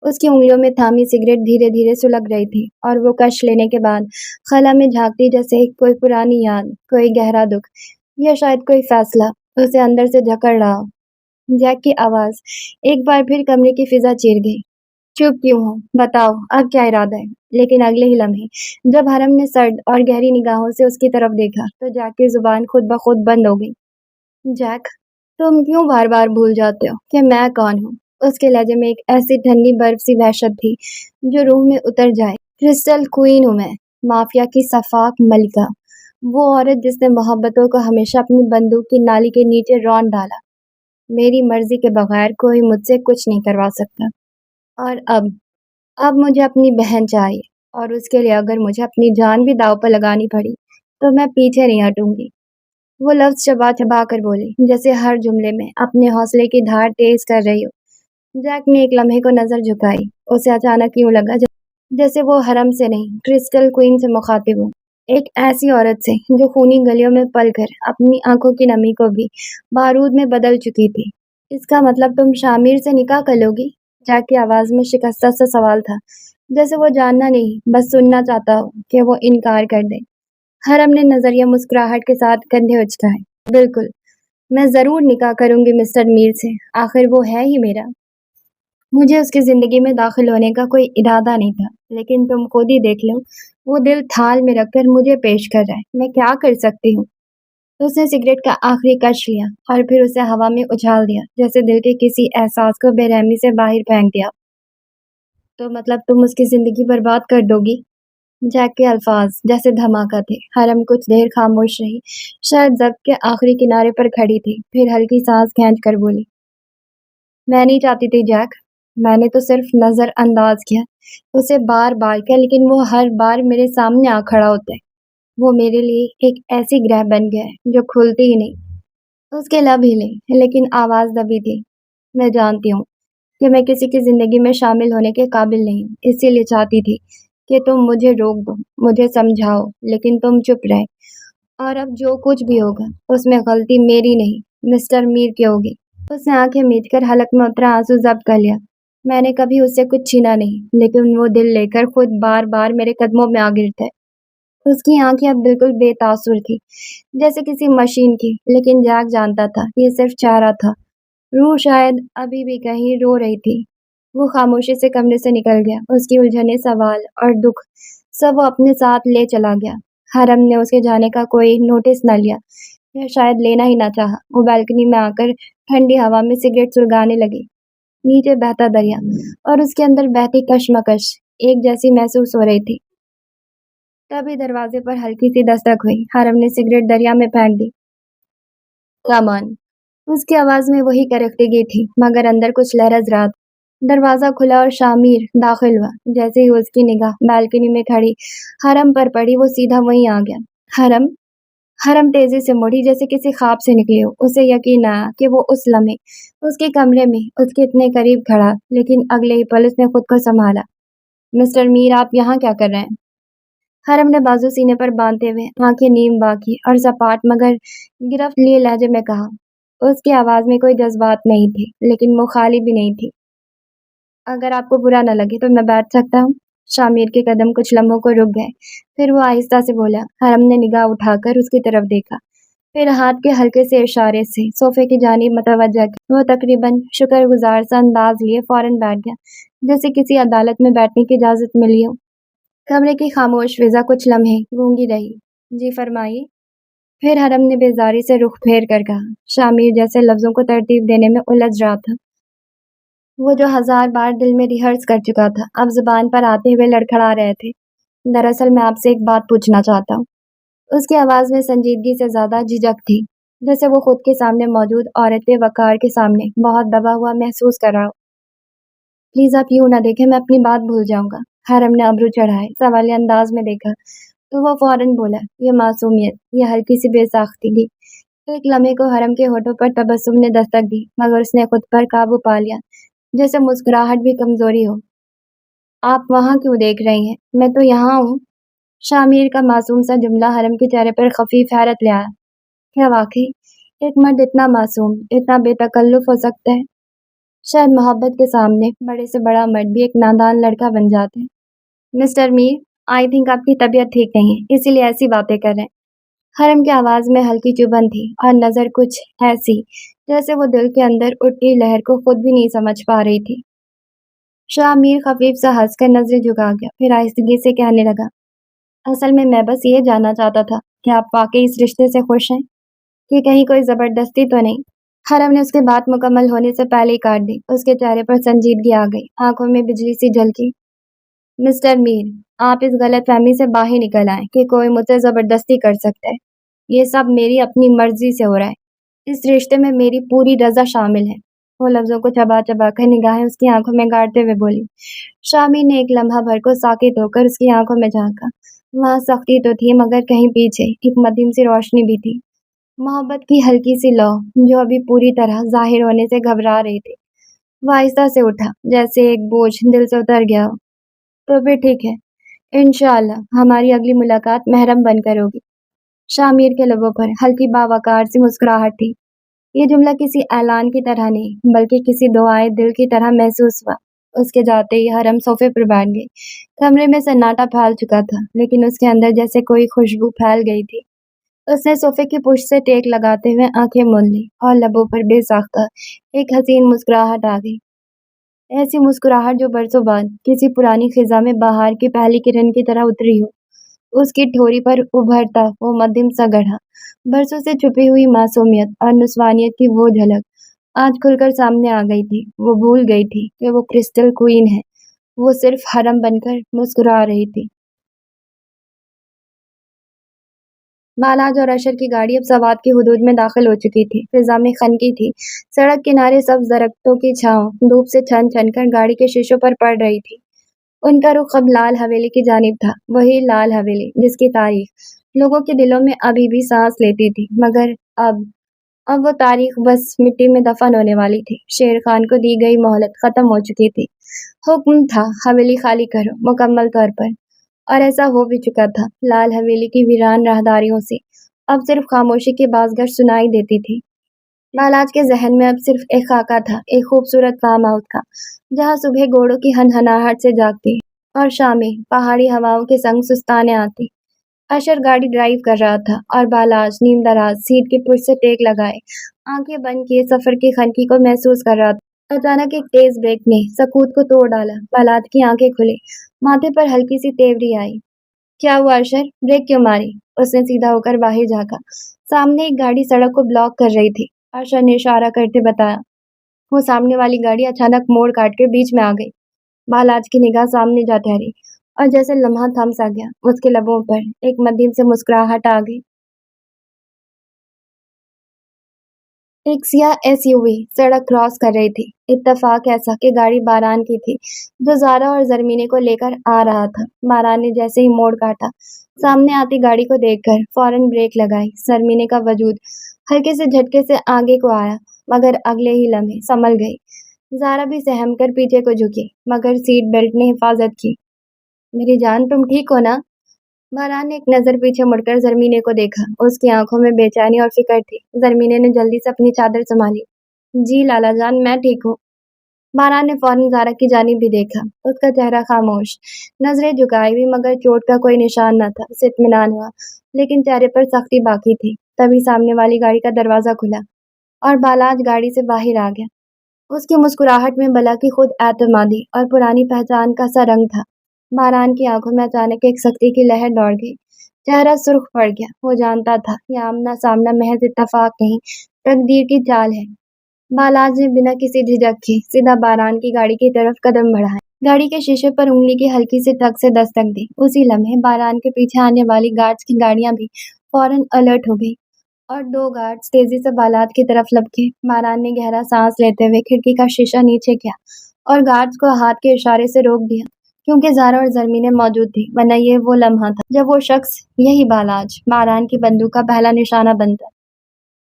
उसकी उंगलियों में थामी सिगरेट धीरे धीरे सुलग रही थी और वो कश लेने के बाद खला में झांकती, जैसे कोई पुरानी याद, कोई गहरा दुख या शायद कोई फैसला उसे अंदर से जकड़ रहा हो। जैक की आवाज एक बार फिर कमरे की फिजा चीर गई। चुप क्यों हो? बताओ, अब क्या इरादा है? लेकिन अगले ही लम्हे जब हरम ने सर्द और गहरी निगाहों से उसकी तरफ देखा तो जैक की जुबान खुद ब खुद बंद हो गई। जैक, तुम क्यों बार बार भूल जाते हो कि मैं कौन हूँ? उसके लहजे में एक ऐसी ठंडी बर्फ सी वहशत थी जो रूह में उतर जाए। क्रिस्टल क्वीन हूँ मैं, माफिया की सफाक मलिका, वो औरत जिसने मोहब्बतों को हमेशा अपनी बंदूक की नाली के नीचे रौंद डाला। मेरी मर्जी के बगैर कोई मुझसे कुछ नहीं करवा सकता। और अब मुझे अपनी बहन चाहिए, और उसके लिए अगर मुझे अपनी जान भी दांव पर लगानी पड़ी तो मैं पीछे नहीं हटूंगी। वो लफ्ज चबा चबा कर बोली, जैसे हर जुमले में अपने हौसले की धार तेज कर रही हो। जैक ने एक लम्हे को नजर झुकाई। उसे अचानक यूं लगा जैसे वो हरम से नहीं, क्रिस्टल क्वीन से मुखातिब हो। एक ऐसी औरत से जो खूनी गलियों में पलकर अपनी आंखों की नमी को भी बारूद में बदल चुकी थी। इसका मतलब तुम शामिर से निकाह कर लोगी? जैक की आवाज में शिकस्ता सा सवाल था, जैसे वो जानना नहीं बस सुनना चाहता हो कि वो इनकार कर दे। हरम ने नजरिया मुस्कुराहट के साथ कंधे उचकाए। बिल्कुल, मैं जरूर निकाह करूंगी मिस्टर मीर से, आखिर वो है ही मेरा। मुझे उसकी जिंदगी में दाखिल होने का कोई इरादा नहीं था, लेकिन तुम खुद ही देख लो, वो दिल थाल में रखकर मुझे पेश कर रहा है, मैं क्या कर सकती हूँ? उसने सिगरेट का आखिरी कश लिया और फिर उसे हवा में उछाल दिया, जैसे दिल के किसी एहसास को बेरहमी से बाहर फेंक दिया। तो मतलब तुम उसकी जिंदगी बर्बाद कर दोगी? जैक के अल्फाज जैसे धमाका थे। हरम कुछ देर खामोश रही, शायद जब्त के आखिरी किनारे पर खड़ी थी, फिर हल्की सांस खींच कर बोली, मैं नहीं चाहती थी जैक, मैंने तो सिर्फ नजरअंदाज किया, उसे बार बार किया, लेकिन वो हर बार मेरे सामने आ खड़ा होता है। वो मेरे लिए एक ऐसी ग्रह बन गया है जो खुलती ही नहीं। उसके लब हिले, लेकिन आवाज दबी थी। मैं जानती हूँ कि मैं किसी की जिंदगी में शामिल होने के काबिल नहीं हूँ, इसीलिए चाहती थी कि तुम मुझे रोक दो, मुझे समझाओ, लेकिन तुम चुप रहे। और अब जो कुछ भी होगा उसमें गलती मेरी नहीं, मिस्टर मीर की होगी। उसने आंखें मीच कर हलक में उतरा आंसू जब्त कर लिया। मैंने कभी उससे कुछ छीना नहीं, लेकिन वो दिल लेकर खुद बार बार मेरे कदमों में आ गिरता है। उसकी आंखें अब बिल्कुल बेतासुर थी, जैसे किसी मशीन की, लेकिन जैक जानता था ये सिर्फ चेहरा था। रूह शायद अभी भी कहीं रो रही थी। वो खामोशी से कमरे से निकल गया। उसकी उलझने, सवाल और दुख सब वो अपने साथ ले चला गया। हरम ने उसके जाने का कोई नोटिस न लिया, या शायद लेना ही ना चाहा। वो बालकनी में आकर ठंडी हवा में सिगरेट सुलगाने लगी। नीचे बहता दरिया और उसके अंदर बहती कशमकश एक जैसी महसूस हो रही थी। तभी दरवाजे पर हल्की सी दस्तक हुई। हरम ने सिगरेट दरिया में फेंक दी। कम ऑन, उसकी आवाज में वही करख्तगी थी, मगर अंदर कुछ लहरज रहा था। दरवाजा खुला और शामिर दाखिल हुआ। जैसे ही उसकी निगाह बालकनी में खड़ी हरम पर पड़ी, वो सीधा वहीं आ गया। हरम, हरम तेजी से मुड़ी, जैसे किसी ख्वाब से निकली हो। उसे यकीन आया कि वो उस लम्हे उसके कमरे में उसके इतने करीब खड़ा, लेकिन अगले ही पल उसने खुद को संभाला। मिस्टर मीर, आप यहाँ क्या कर रहे हैं? हरम ने बाजू सीने पर बांधते हुए आंखें नीम बाकी और सपाट मगर गिरफ्त लिए लहजे में कहा। उसकी आवाज में कोई जज्बात नहीं थे, लेकिन वो खाली भी नहीं थी। अगर आपको बुरा न लगे तो मैं बैठ सकता हूँ? शामिर के कदम कुछ लम्हों को रुक गए, फिर वो आहिस्ता से बोला। हरम ने निगाह उठाकर उसकी तरफ देखा, फिर हाथ के हल्के से इशारे से सोफे की जानिब मतवज्जा की। वो तकरीबन शुक्रगुजार सा अंदाज लिए फौरन बैठ गया, जैसे किसी अदालत में बैठने की इजाजत मिली हो। कमरे की खामोश फिजा कुछ लम्हे गूंगी रही। जी फरमाइए। फिर हरम ने बेजारी से रुख फेर कर कहा। शामिर जैसे लफ्जों को तरतीब देने में उलझ रहा था, वो जो हजार बार दिल में रिहर्स कर चुका था, अब जुबान पर आते हुए लड़खड़ा रहे थे। दरअसल मैं आपसे एक बात पूछना चाहता हूँ। उसकी आवाज में संजीदगी से ज्यादा झिझक थी, जैसे वो खुद के सामने मौजूद औरत वकार के सामने बहुत दबा हुआ महसूस कर रहा हो। प्लीज आप यूं ना देखें, मैं अपनी बात भूल जाऊंगा। हरम ने अब्रू चढ़ाए, सवालिया अंदाज में देखा। तो वो फौरन बोला, ये मासूमियत, ये हल्की सी बेसाख्तगी। एक लम्हे को हरम के होठों पर तबस्सुम ने दस्तक दी, मगर उसने खुद पर काबू पा लिया, जैसे मुस्कुराहट भी कमजोरी हो। आप वहाँ क्यों देख रही हैं? मैं तो यहाँ हूँ। शामिर का मासूम सा जुमला हरम के चेहरे पर खफीफ हैरत ले आया। क्या वाकई एक मर्द इतना मासूम, इतना बेतकल्लुफ हो सकता है? शायद मोहब्बत के सामने बड़े से बड़ा मर्द भी एक नादान लड़का बन जाता है। मिस्टर मीर, आई थिंक आपकी तबीयत ठीक नहीं है, इसीलिए ऐसी बातें कर रहे हैं। हरम की आवाज में हल्की चुभन थी और नजर कुछ ऐसी जैसे वो दिल के अंदर उठती लहर को खुद भी नहीं समझ पा रही थी। शामिर खफीफ सा हंसकर नजरें झुका गया, फिर आहिस्तगी से कहने लगा, असल में मैं बस ये जानना चाहता था कि आप वाकई इस रिश्ते से खुश हैं कि कहीं कोई जबरदस्ती तो नहीं। हरम ने उसके बात मुकम्मल होने से पहले ही काट दी। उसके चेहरे पर संजीदगी आ गई, आंखों में बिजली सी झलकी। मिस्टर मीर, आप इस गलतफहमी से बाहर निकल आए कि कोई मुझसे जबरदस्ती कर सकता है। ये सब मेरी अपनी मर्जी से हो रहा है। इस रिश्ते में मेरी पूरी रजा शामिल है। वो लफ्जों को चबा चबा कर निगाहें उसकी आंखों में गाड़ते हुए बोली। शामी ने एक लम्हा भर को साकित होकर उसकी आंखों में झांका। वहां सख्ती तो थी, मगर कहीं पीछे एक मध्यम सी रोशनी भी थी, मोहब्बत की हल्की सी लौ जो अभी पूरी तरह जाहिर होने से घबरा रही थी। वह आहिस्ता से उठा, जैसे एक बोझ दिल से उतर गया हो। तो फिर ठीक है, इंशाअल्लाह हमारी अगली मुलाकात महरम बनकर होगी। शामिर के लबों पर हल्की बावकार सी मुस्कुराहट थी। ये जुमला किसी ऐलान की तरह नहीं, बल्कि किसी दुआए दिल की तरह महसूस हुआ। उसके जाते ही हरम सोफे पर बैठ गई। कमरे में सन्नाटा फैल चुका था, लेकिन उसके अंदर जैसे कोई खुशबू फैल गई थी। उसने सोफे की पुष्ट से टेक लगाते हुए आंखें मूंद ली और लबों पर बेसाख्ता एक हसीन मुस्कुराहट आ गई। ऐसी मुस्कुराहट जो बरसों बाद किसी पुरानी खिजा में बाहर की पहली किरण की तरह उतरी हो। उसकी ठोरी पर उभरता वो मध्यम सा गढ़ा, बरसों से छुपी हुई मासूमियत और नुस्वानियत की वो झलक आज खुलकर सामने आ गई थी। वो भूल गई थी कि वो क्रिस्टल क्वीन है। वो सिर्फ हरम बनकर मुस्कुरा रही थी। बालाज और अशर की गाड़ी अब सवात की हुदूद में दाखिल हो चुकी थी। फिजा में खनकी थी। सड़क किनारे सब्ज दरख्तों की छांव धूप से छन छन कर गाड़ी के शीशों पर पड़ रही थी। उनका रुख अब लाल हवेली की जानिब था, वही लाल हवेली जिसकी तारीख लोगों के दिलों में अभी भी सांस लेती थी, मगर अब वो तारीख बस मिट्टी में दफन होने वाली थी। शेर खान को दी गई मोहलत खत्म हो चुकी थी। हुक्म था, हवेली खाली करो मुकम्मल तौर पर। और ऐसा हो भी चुका था। लाल हवेली की वीरान राहदारियों से अब सिर्फ खामोशी की बाज़गश सुनाई देती थी। बालाज के जहन में अब सिर्फ एक खाका था, एक खूबसूरत फार्म हाउस का, जहाँ सुबह घोड़ों की हनहनाहट से जागती और शामें पहाड़ी हवाओं के संग सुस्ताने आती। अशर गाड़ी ड्राइव कर रहा था और बालाज नीम दराज सीट के पुश से टेक लगाए आंखें बंद किए सफर की खनकी को महसूस कर रहा था। अचानक एक तेज ब्रेक ने सकूत को तोड़ डाला। बालाज की आंखें खुली, माथे पर हल्की सी तेवरी आई। क्या हुआ अशर, ब्रेक क्यों मारी? उसने सीधा होकर बाहर झांका। सामने एक गाड़ी सड़क को ब्लॉक कर रही थी। अशर ने इशारा करते बताया। वो सामने वाली गाड़ी अचानक मोड़ काट के बीच में आ गई। बालाज की निगाह सामने जा ठहरी और जैसे लम्हा थम सा गया, उसके लबों पर एक मध्यम से मुस्कुराहट आ गई। एक सियाह एसयूवी सड़क क्रॉस कर रही थी। इत्तेफाक ऐसा कि गाड़ी बारान की थी, जो ज़ारा और ज़रमीने को लेकर आ रहा था। बारान ने जैसे ही मोड़ काटा, सामने आती गाड़ी को देखकर फौरन ब्रेक लगाई। ज़रमीने का वजूद हल्के से झटके से आगे को आया, मगर अगले ही लम्हे संभल गई। ज़ारा भी सहम कर पीछे को झुकी, मगर सीट बेल्ट ने हिफाजत की। मेरी जान, तुम ठीक हो ना? बारान ने एक नज़र पीछे मुड़कर ज़रमीने को देखा। उसकी आंखों में बेचैनी और फिक्र थी। ज़रमीने ने जल्दी से अपनी चादर संभाली। जी लाला जान, मैं ठीक हूँ। बारान ने फौरन ज़ारा की जानिब भी देखा। उसका चेहरा खामोश, नजरें झुकाई हुई, मगर चोट का कोई निशान न था। उसे इत्मीनान हुआ, लेकिन चेहरे पर सख्ती बाकी थी। तभी सामने वाली गाड़ी का दरवाज़ा खुला और बालाज गाड़ी से बाहर आ गया। उसकी मुस्कुराहट में भला की खुद एतमादी और पुरानी पहचान का सा रंग था। बारान की आंखों में अचानक एक सख्ती की लहर दौड़ गई। चेहरा सुर्ख पड़ गया। वो जानता था यह आमना सामना महज इत्तेफाक नहीं, तकदीर की चाल है। बालाज ने बिना किसी झिझक के सीधा बारान की गाड़ी की तरफ कदम बढ़ाए। गाड़ी के शीशे पर उंगली की हल्की सी टक से दस्तक दी। उसी लम्हे बारान के पीछे आने वाली गार्ड्स की गाड़ियां भी फौरन अलर्ट हो गई और दो गार्ड्स तेजी से बालात की तरफ लपके। बारान ने गहरा सांस लेते हुए खिड़की का शीशा नीचे किया और गार्ड्स को हाथ के इशारे से रोक दिया کیونکہ زارا اور زرمینیں موجود تھی، ورنہ یہ وہ لمحہ تھا جب وہ شخص، یہی بالاج، باران کی بندوق کا پہلا نشانہ بنتا۔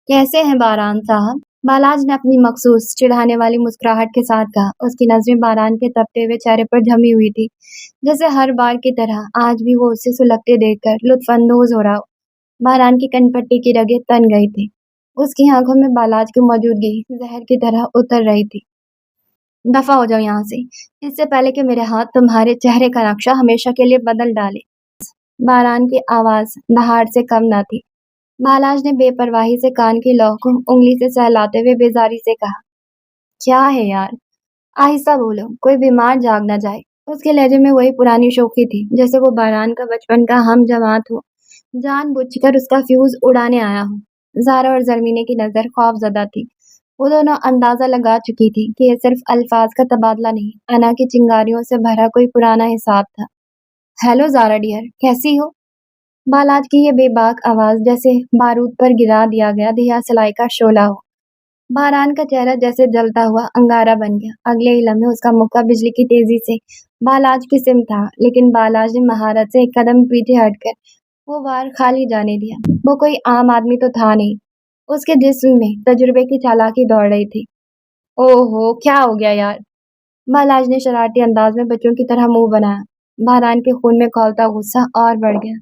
کیسے ہیں باران صاحب؟ بالاج نے اپنی مخصوص چڑھانے والی مسکراہٹ کے ساتھ کہا۔ اس کی نظریں باران کے تپتے ہوئے چہرے پر جمی ہوئی تھی، جیسے ہر بار کی طرح آج بھی وہ اسے سلگتے دیکھ کر لطف اندوز ہو رہا ہو۔ باران کی کن پٹی کی رگیں تن گئی تھی، اس کی آنکھوں میں بالاج کی موجودگی زہر کی طرح اتر رہی تھی۔ دفع ہو جاؤ یہاں سے، اس سے پہلے کہ میرے ہاتھ تمہارے چہرے کا نقشہ ہمیشہ کے لیے بدل ڈالے۔ باران کی آواز دہاڑ سے کم نہ تھی۔ بالاج نے بے پرواہی سے کان کی لو کو انگلی سے سہلاتے ہوئے بیزاری سے کہا، کیا ہے یار؟ آہستہ بولو، کوئی بیمار جاگ نہ جائے۔ اس کے لہجے میں وہی پرانی شوخی تھی، جیسے وہ باران کا بچپن کا ہم جماعت ہو، جان بوجھ کر اس کا فیوز اڑانے آیا ہو۔ زارا اور زرمینے کی نظر خوف زدہ تھی۔ وہ دونوں اندازہ لگا چکی تھی کہ یہ صرف الفاظ کا تبادلہ نہیں، انا کی چنگاریوں سے بھرا کوئی پرانا حساب تھا۔ ہیلو زارا ڈیئر، کیسی ہو؟ بالاج کی یہ بے باک آواز جیسے بارود پر گرا دیا گیا دیا سلائی کا شعلہ ہو۔ باران کا چہرہ جیسے جلتا ہوا انگارہ بن گیا۔ اگلے ہی لمحے اس کا مکہ بجلی کی تیزی سے بالاج کی سمت تھا، لیکن بالاج نے مہارت سے ایک قدم پیچھے ہٹ کر وہ وار خالی جانے دیا۔ وہ کوئی عام آدمی تو تھا نہیں، اس کے جسم میں تجربے کی چالاکی دوڑ رہی تھی۔ اوہ ہو، کیا ہو گیا یار؟ بالاج نے شرارتی انداز میں بچوں کی طرح منہ بنایا۔ باران کے خون میں کھولتا غصہ اور بڑھ گیا۔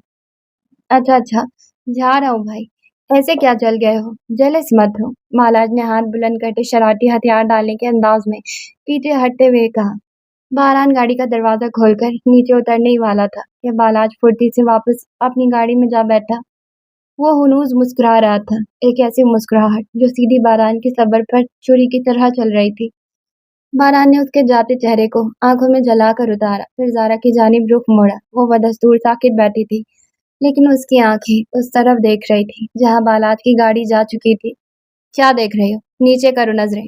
اچھا، جا رہا ہوں بھائی، ایسے کیا جل گئے ہو؟ جلس مت ہو، بالاج نے ہاتھ بلند کرتے شرارتی ہتھیار ڈالنے کے انداز میں پیچھے ہٹتے ہوئے کہا۔ باران گاڑی کا دروازہ کھول کر نیچے اترنے ہی والا تھا کہ بالاج پھرتی سے واپس اپنی گاڑی میں جا بیٹھا۔ وہ ہنوز مسکرا رہا تھا، ایک ایسی مسکراہٹ جو سیدھی باران کی صبر پر چھری کی طرح چل رہی تھی۔ باران نے اس کے جاتے چہرے کو آنکھوں میں جلا کر اتارا، پھر زارا کی جانب رخ موڑا۔ وہ بدستور ساکت بیٹھی تھی، لیکن اس کی آنکھیں اس طرف دیکھ رہی تھی جہاں بالاج کی گاڑی جا چکی تھی۔ کیا دیکھ رہے ہو؟ نیچے کرو نظریں۔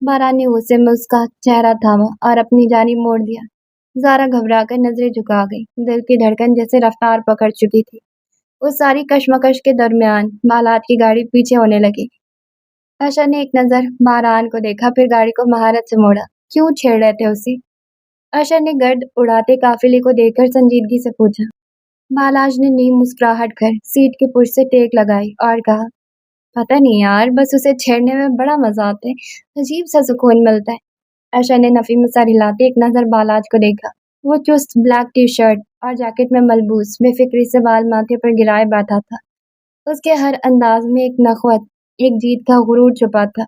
باران نے غصے میں اس کا چہرہ تھاما اور اپنی جانب موڑ دیا۔ زارا گھبرا کر نظریں جھکا گئی، دل کی دھڑکن جیسے رفتار پکڑ چکی تھی۔ اس ساری کشمکش کے درمیان بالاج کی گاڑی پیچھے ہونے لگی۔ اشر نے ایک نظر باران کو دیکھا، پھر گاڑی کو مہارت سے موڑا۔ کیوں چھیڑ رہے تھے اسے؟ اشر نے گرد اڑاتے قافلے کو دیکھ کر سنجیدگی سے پوچھا۔ بالاج نے نیم مسکراہٹ کر سیٹ کے پشت سے ٹیک لگائی اور کہا، پتہ نہیں یار، بس اسے چھیڑنے میں بڑا مزہ آتا ہے، عجیب سا سکون ملتا ہے۔ اشر نے نفی میں سر ہلاتے ایک نظر بالاج کو دیکھا۔ وہ چست بلیک ٹی شرٹ اور جیکٹ میں ملبوس بے فکری سے بال ماتھے پر گرائے بیٹھا تھا۔ اس کے ہر انداز میں ایک نخوت، ایک جیت کا غرور چھپا تھا۔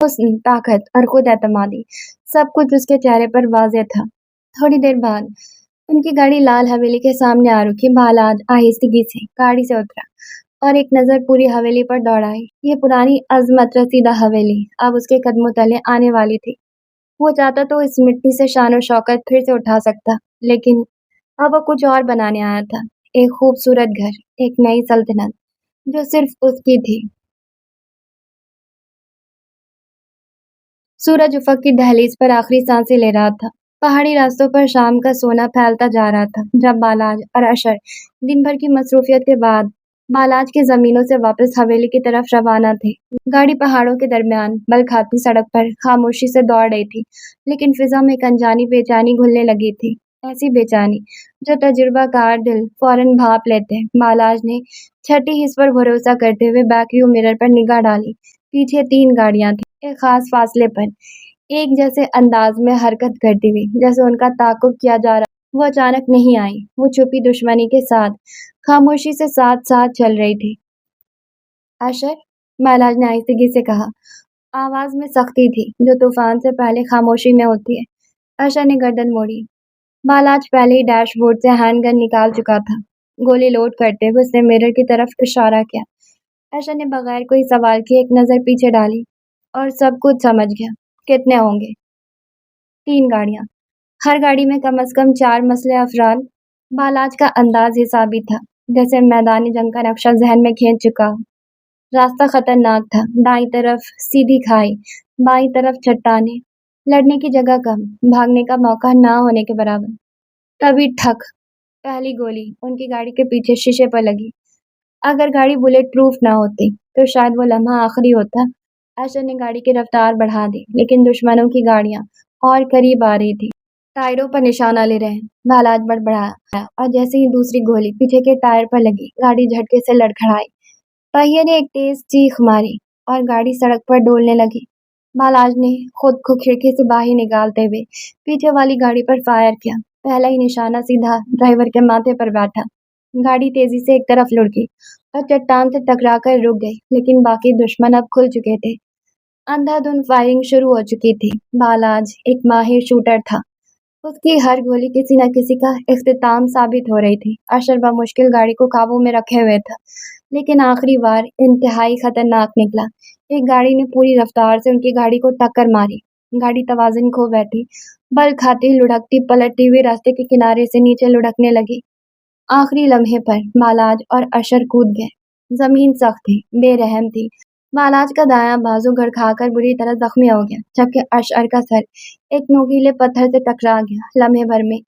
حسن، طاقت اور خود اعتمادی، سب کچھ اس کے چہرے پر واضح تھا۔ تھوڑی دیر بعد ان کی گاڑی لال حویلی کے سامنے آ رکی۔ بالاج آہستگی سے گاڑی سے اترا اور ایک نظر پوری حویلی پر دوڑائی۔ یہ پرانی عظمت رسیدہ حویلی اب اس کے قدموں تلے آنے والی تھی۔ وہ چاہتا تو اس مٹی سے شان و شوکت پھر سے اٹھا سکتا، لیکن اب وہ کچھ اور بنانے آیا تھا، ایک خوبصورت گھر، ایک نئی سلطنت جو صرف اس کی تھی۔ سورج افق کی دہلیز پر آخری سانسیں لے رہا تھا۔ پہاڑی راستوں پر شام کا سونا پھیلتا جا رہا تھا جب بالاج اور اشر دن بھر کی مصروفیت کے بعد بالاج کی زمینوں سے واپس حویلی کی طرف روانہ تھے۔ گاڑی پہاڑوں کے درمیان بل کھاتی سڑک پر خاموشی سے دوڑ رہی تھی، لیکن فضا میں ایک انجانی بے چینی گھلنے لگی تھی، ایسی بے چینی جو تجربہ کار دل فوراً بھانپ لیتے۔ بالاج نے چھٹی حس پر بھروسہ کرتے ہوئے بیک ویو مرر پر نگاہ ڈالی۔ پیچھے 3 گاڑیاں تھیں، ایک خاص فاصلے پر، ایک جیسے انداز میں حرکت کرتی ہوئی، جیسے ان کا تعاقب کیا جا رہا۔ وہ اچانک نہیں آئی، وہ چھپی دشمنی کے ساتھ خاموشی سے ساتھ ساتھ چل رہی تھی۔ اشر، بالاج نے آہستگی سے کہا، آواز میں سختی تھی جو طوفان سے پہلے خاموشی میں ہوتی ہے۔ اشر نے گردن موڑی۔ بالاج پہلے ہی ڈیش بورڈ سے ہینڈ گن نکال چکا تھا۔ گولی لوڈ کرتے ہوئے اس نے مرر کی طرف اشارہ کیا۔ اشر نے بغیر کوئی سوال کیے ایک نظر پیچھے ڈالی اور سب کچھ سمجھ گیا۔ کتنے ہوں گے؟ 3 گاڑیاں، ہر گاڑی میں کم از کم 4 مسلح افراد۔ بالاج کا انداز حسابی تھا، جیسے میدان جنگ کا نقشہ ذہن میں کھینچ چکا ہو۔ راستہ خطرناک تھا، دائیں طرف سیدھی کھائی، بائیں طرف چٹانیں، لڑنے کی جگہ کم، بھاگنے کا موقع نہ ہونے کے برابر۔ تبھی ٹھک، پہلی گولی ان کی گاڑی کے پیچھے شیشے پر لگی۔ اگر گاڑی بلٹ پروف نہ ہوتی تو شاید وہ لمحہ آخری ہوتا۔ اشر نے گاڑی کی رفتار بڑھا دی، لیکن دشمنوں کی گاڑیاں اور قریب آ رہی تھی۔ टायरों पर निशाना ले रहे हैं। बालाज बड़बड़ाया और जैसे ही दूसरी गोली पीछे के टायर पर लगी, गाड़ी झटके से लड़खड़ाई। पहिए ने एक तेज चीख मारी और गाड़ी सड़क पर डोलने लगी। बालाज ने खुद को खिड़की से बाहर निकालते हुए पीछे वाली गाड़ी पर फायर किया। पहला ही निशाना सीधा ड्राइवर के माथे पर बैठा। गाड़ी तेजी से एक तरफ लुढ़की और चट्टान से टकराकर रुक गई, लेकिन बाकी दुश्मन अब खुल चुके थे। अंधाधुंध फायरिंग शुरू हो चुकी थी। बालाज एक माहिर शूटर था। उसकी हर गोली किसी न किसी का इख्तिताम साबित हो रही थी। अशर बमुश्किल गाड़ी को काबू में रखे हुए था, लेकिन आखिरी बार इंतहाई खतरनाक निकला। एक गाड़ी ने पूरी रफ्तार से उनकी गाड़ी को टक्कर मारी। गाड़ी तवाज़ुन खो बैठी, बल खाती, लुढ़कती, पलटती हुई रास्ते के किनारे से नीचे लुढ़कने लगी। आखिरी लम्हे पर बालाज और अशर कूद गए। जमीन सख्त थी, बेरहम थी। बालाज का दायां बाजू गड़खाकर बुरी तरह जख्मी हो गया, जबकि अशर का सर एक नोकीले पत्थर से टकरा गया। लम्हे भर में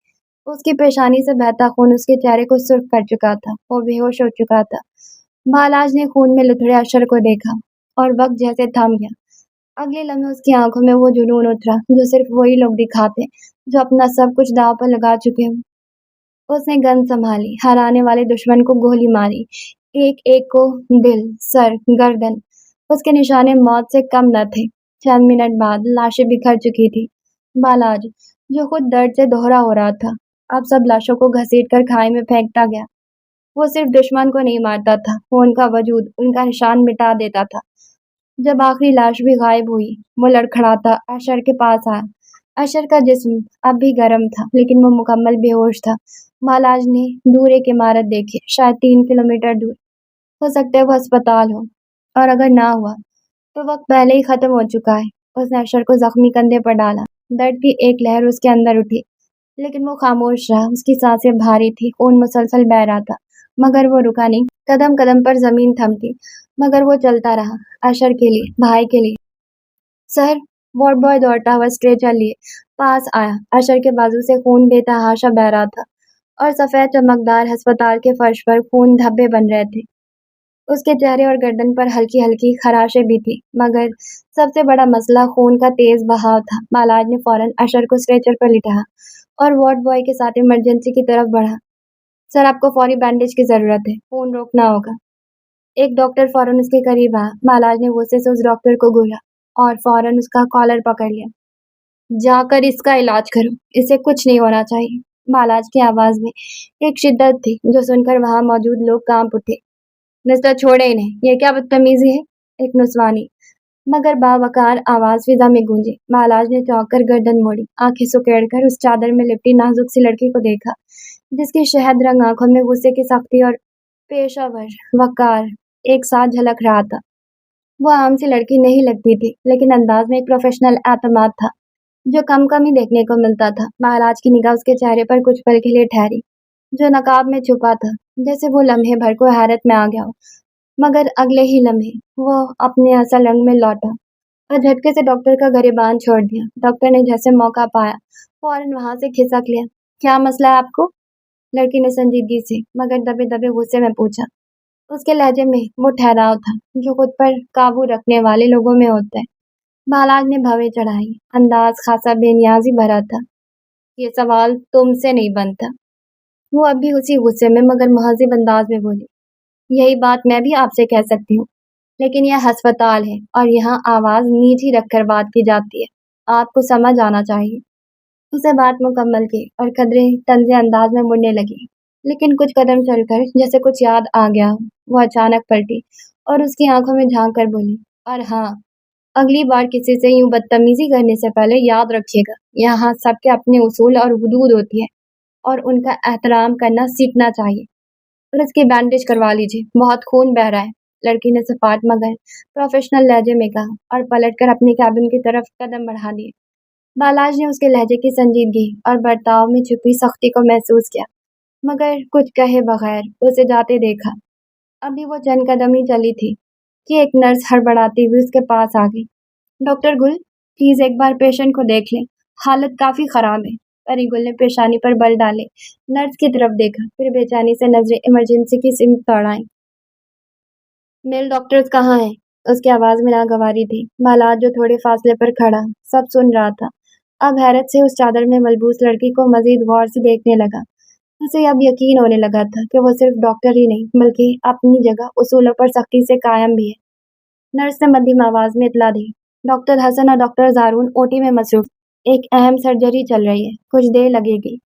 उसकी पेशानी से बहता खून उसके चेहरे को सुर्ख कर चुका था। वो बेहोश हो चुका था। बालाज ने खून में लुथड़े अशर को देखा और वक्त जैसे थम गया। अगले लम्हे उसकी आंखों में वो जुनून उतरा जो सिर्फ वही लोग दिखाते जो अपना सब कुछ दांव पर लगा चुके हों। उसने गन संभाली, हराने वाले दुश्मन को गोली मारी, एक एक को दिल, सर, गर्दन। उसके निशाने मौत से कम न थे। चंद मिनट बाद लाशें बिखर चुकी थी। बालाज, जो खुद दर्द से दोहरा हो रहा था, अब सब लाशों को घसीटकर खाई में फेंकता गया। वो सिर्फ दुश्मन को नहीं मारता था, वो उनका वजूद, उनका निशान मिटा देता था। जब आखिरी लाश भी गायब हुई, वो लड़खड़ाता अशर के पास आया। अशर का जिस्म अब भी गर्म था, लेकिन वो मुकम्मल बेहोश था। बालाज ने दूर एक इमारत देखी, शायद 3 किलोमीटर दूर। हो सकता है वो अस्पताल हो, और अगर ना हुआ तो वक्त पहले ही खत्म हो चुका है। उसने अशर को जख्मी कंधे पर डाला। दर्द की एक लहर उसके अंदर उठी, लेकिन वो खामोश रहा। उसकी सांसें भारी थी, खून मुसलसल बह रहा था, मगर वो रुका नहीं। कदम कदम पर जमीन थमती, मगर वो चलता रहा, अशर के लिए, भाई के लिए। सर, वार्ड बॉय दौड़ता हुआ स्ट्रेचर लिए पास आया। अशर के बाजू से खून बेतहाशा बह रहा था और सफेद चमकदार अस्पताल के फर्श पर खून धब्बे बन रहे थे। उसके चेहरे और गर्दन पर हल्की हल्की खराशें भी थी, मगर सबसे बड़ा मसला खून का तेज बहाव था। बालाज ने फौरन अशर को स्ट्रेचर पर लिटाया और वार्ड बॉय के साथ इमरजेंसी की तरफ बढ़ा। सर, आपको फौरी बैंडेज की जरूरत है, खून रोकना होगा। एक डॉक्टर फौरन उसके करीब आया। बालाज ने गुस्से से उस डॉक्टर को घूरा और फौरन उसका कॉलर पकड़ लिया। जाकर इसका इलाज करो, इसे कुछ नहीं होना चाहिए। बालाज की आवाज में एक शिद्दत थी जो सुनकर वहां मौजूद लोग कांप उठे। मिस्टर, छोड़े इन्हें, ये क्या बदतमीजी है? एक नुस्वानी मगर बावकार आवाज फिजा में गूंजी। बालाज ने चौंक कर गर्दन मोड़ी, आंखें सुकेड़ कर उस चादर में लिपटी नाजुक सी लड़की को देखा, जिसकी शहद रंग आंखों में गुस्से की सख्ती और पेशावर वकार एक साथ झलक रहा था। वो आम सी लड़की नहीं लगती थी, लेकिन अंदाज में एक प्रोफेशनल एतमाद था जो कम कम ही देखने को मिलता था। महाराज की निगाह उसके चेहरे पर कुछ पल के लिए ठहरी, जो नकाब में छुपा था, जैसे वो लम्हे भर को हैरत में आ गया हो। मगर अगले ही लम्हे वो अपने असल रंग में लौटा और झटके से डॉक्टर का गिरेबान छोड़ दिया। डॉक्टर ने जैसे मौका पाया फौरन वहां से खिसक लिया। क्या मसला है आपको? लड़की ने संजीदगी से मगर दबे दबे गुस्से में पूछा। उसके लहजे में वो ठहराव था जो खुद पर काबू रखने वाले लोगों में होता है। बालाज ने भवें चढ़ाई, अंदाज खासा बेनियाजी भरा था। ये सवाल तुमसे नहीं बनता। वो अब भी उसी गुस्से में मगर महज़िब अंदाज में बोली। यही बात मैं भी आपसे कह सकती हूँ, लेकिन यह अस्पताल है और यहाँ आवाज नीची रखकर बात की जाती है। आपको समझ आना चाहिए। उसे बात मुकम्मल की और कदरे तंजे अंदाज में मुड़ने लगी, लेकिन कुछ कदम चलकर जैसे कुछ याद आ गया हो, वो अचानक पलटी और उसकी आंखों में झांक कर बोली, और हाँ, अगली बार किसी से यूं बदतमीजी करने से पहले याद रखिएगा, यहाँ सबके अपने उसूल और हुदूद होती है और उनका एहतराम करना सीखना चाहिए। और इसकी बैंडेज करवा लीजिए, बहुत खून बह रहा है। लड़की ने सपाट मगर प्रोफेशनल लहजे में कहा और पलटकर अपने कैबिन की तरफ कदम बढ़ा दिए। बालाज ने उसके लहजे की संजीदगी और बर्ताव में छुपी सख्ती को महसूस किया, मगर कुछ कहे बगैर उसे जाते देखा। अभी वो चंद कदम ही चली थी कि एक नर्स हड़बड़ाती हुई उसके पास आ गई। डॉक्टर गुल, प्लीज एक बार पेशेंट को देख लें, हालत काफी खराब है। परी गुल ने पेशानी पर बल डाले, नर्स की तरफ देखा, फिर बेचैनी से नजरें इमरजेंसी की सिमत दौड़ाई। मेल डॉक्टर्स कहाँ हैं? उसकी आवाज में नागवारी थी। बालाज, जो थोड़े फासले पर खड़ा सब सुन रहा था, अब हैरत से उस चादर में मलबूस लड़की को मजीद गौर से देखने लगा। उसे अब यकीन होने लगा था कि वो सिर्फ डॉक्टर ही नहीं बल्कि अपनी जगह उसूलों पर सख्ती से कायम भी है। नर्स ने मध्यम आवाज में इतला दी, डॉक्टर हसन और डॉक्टर जारून ओटी में मसरूफ, एक अहम सर्जरी चल रही है, कुछ देर लगेगी।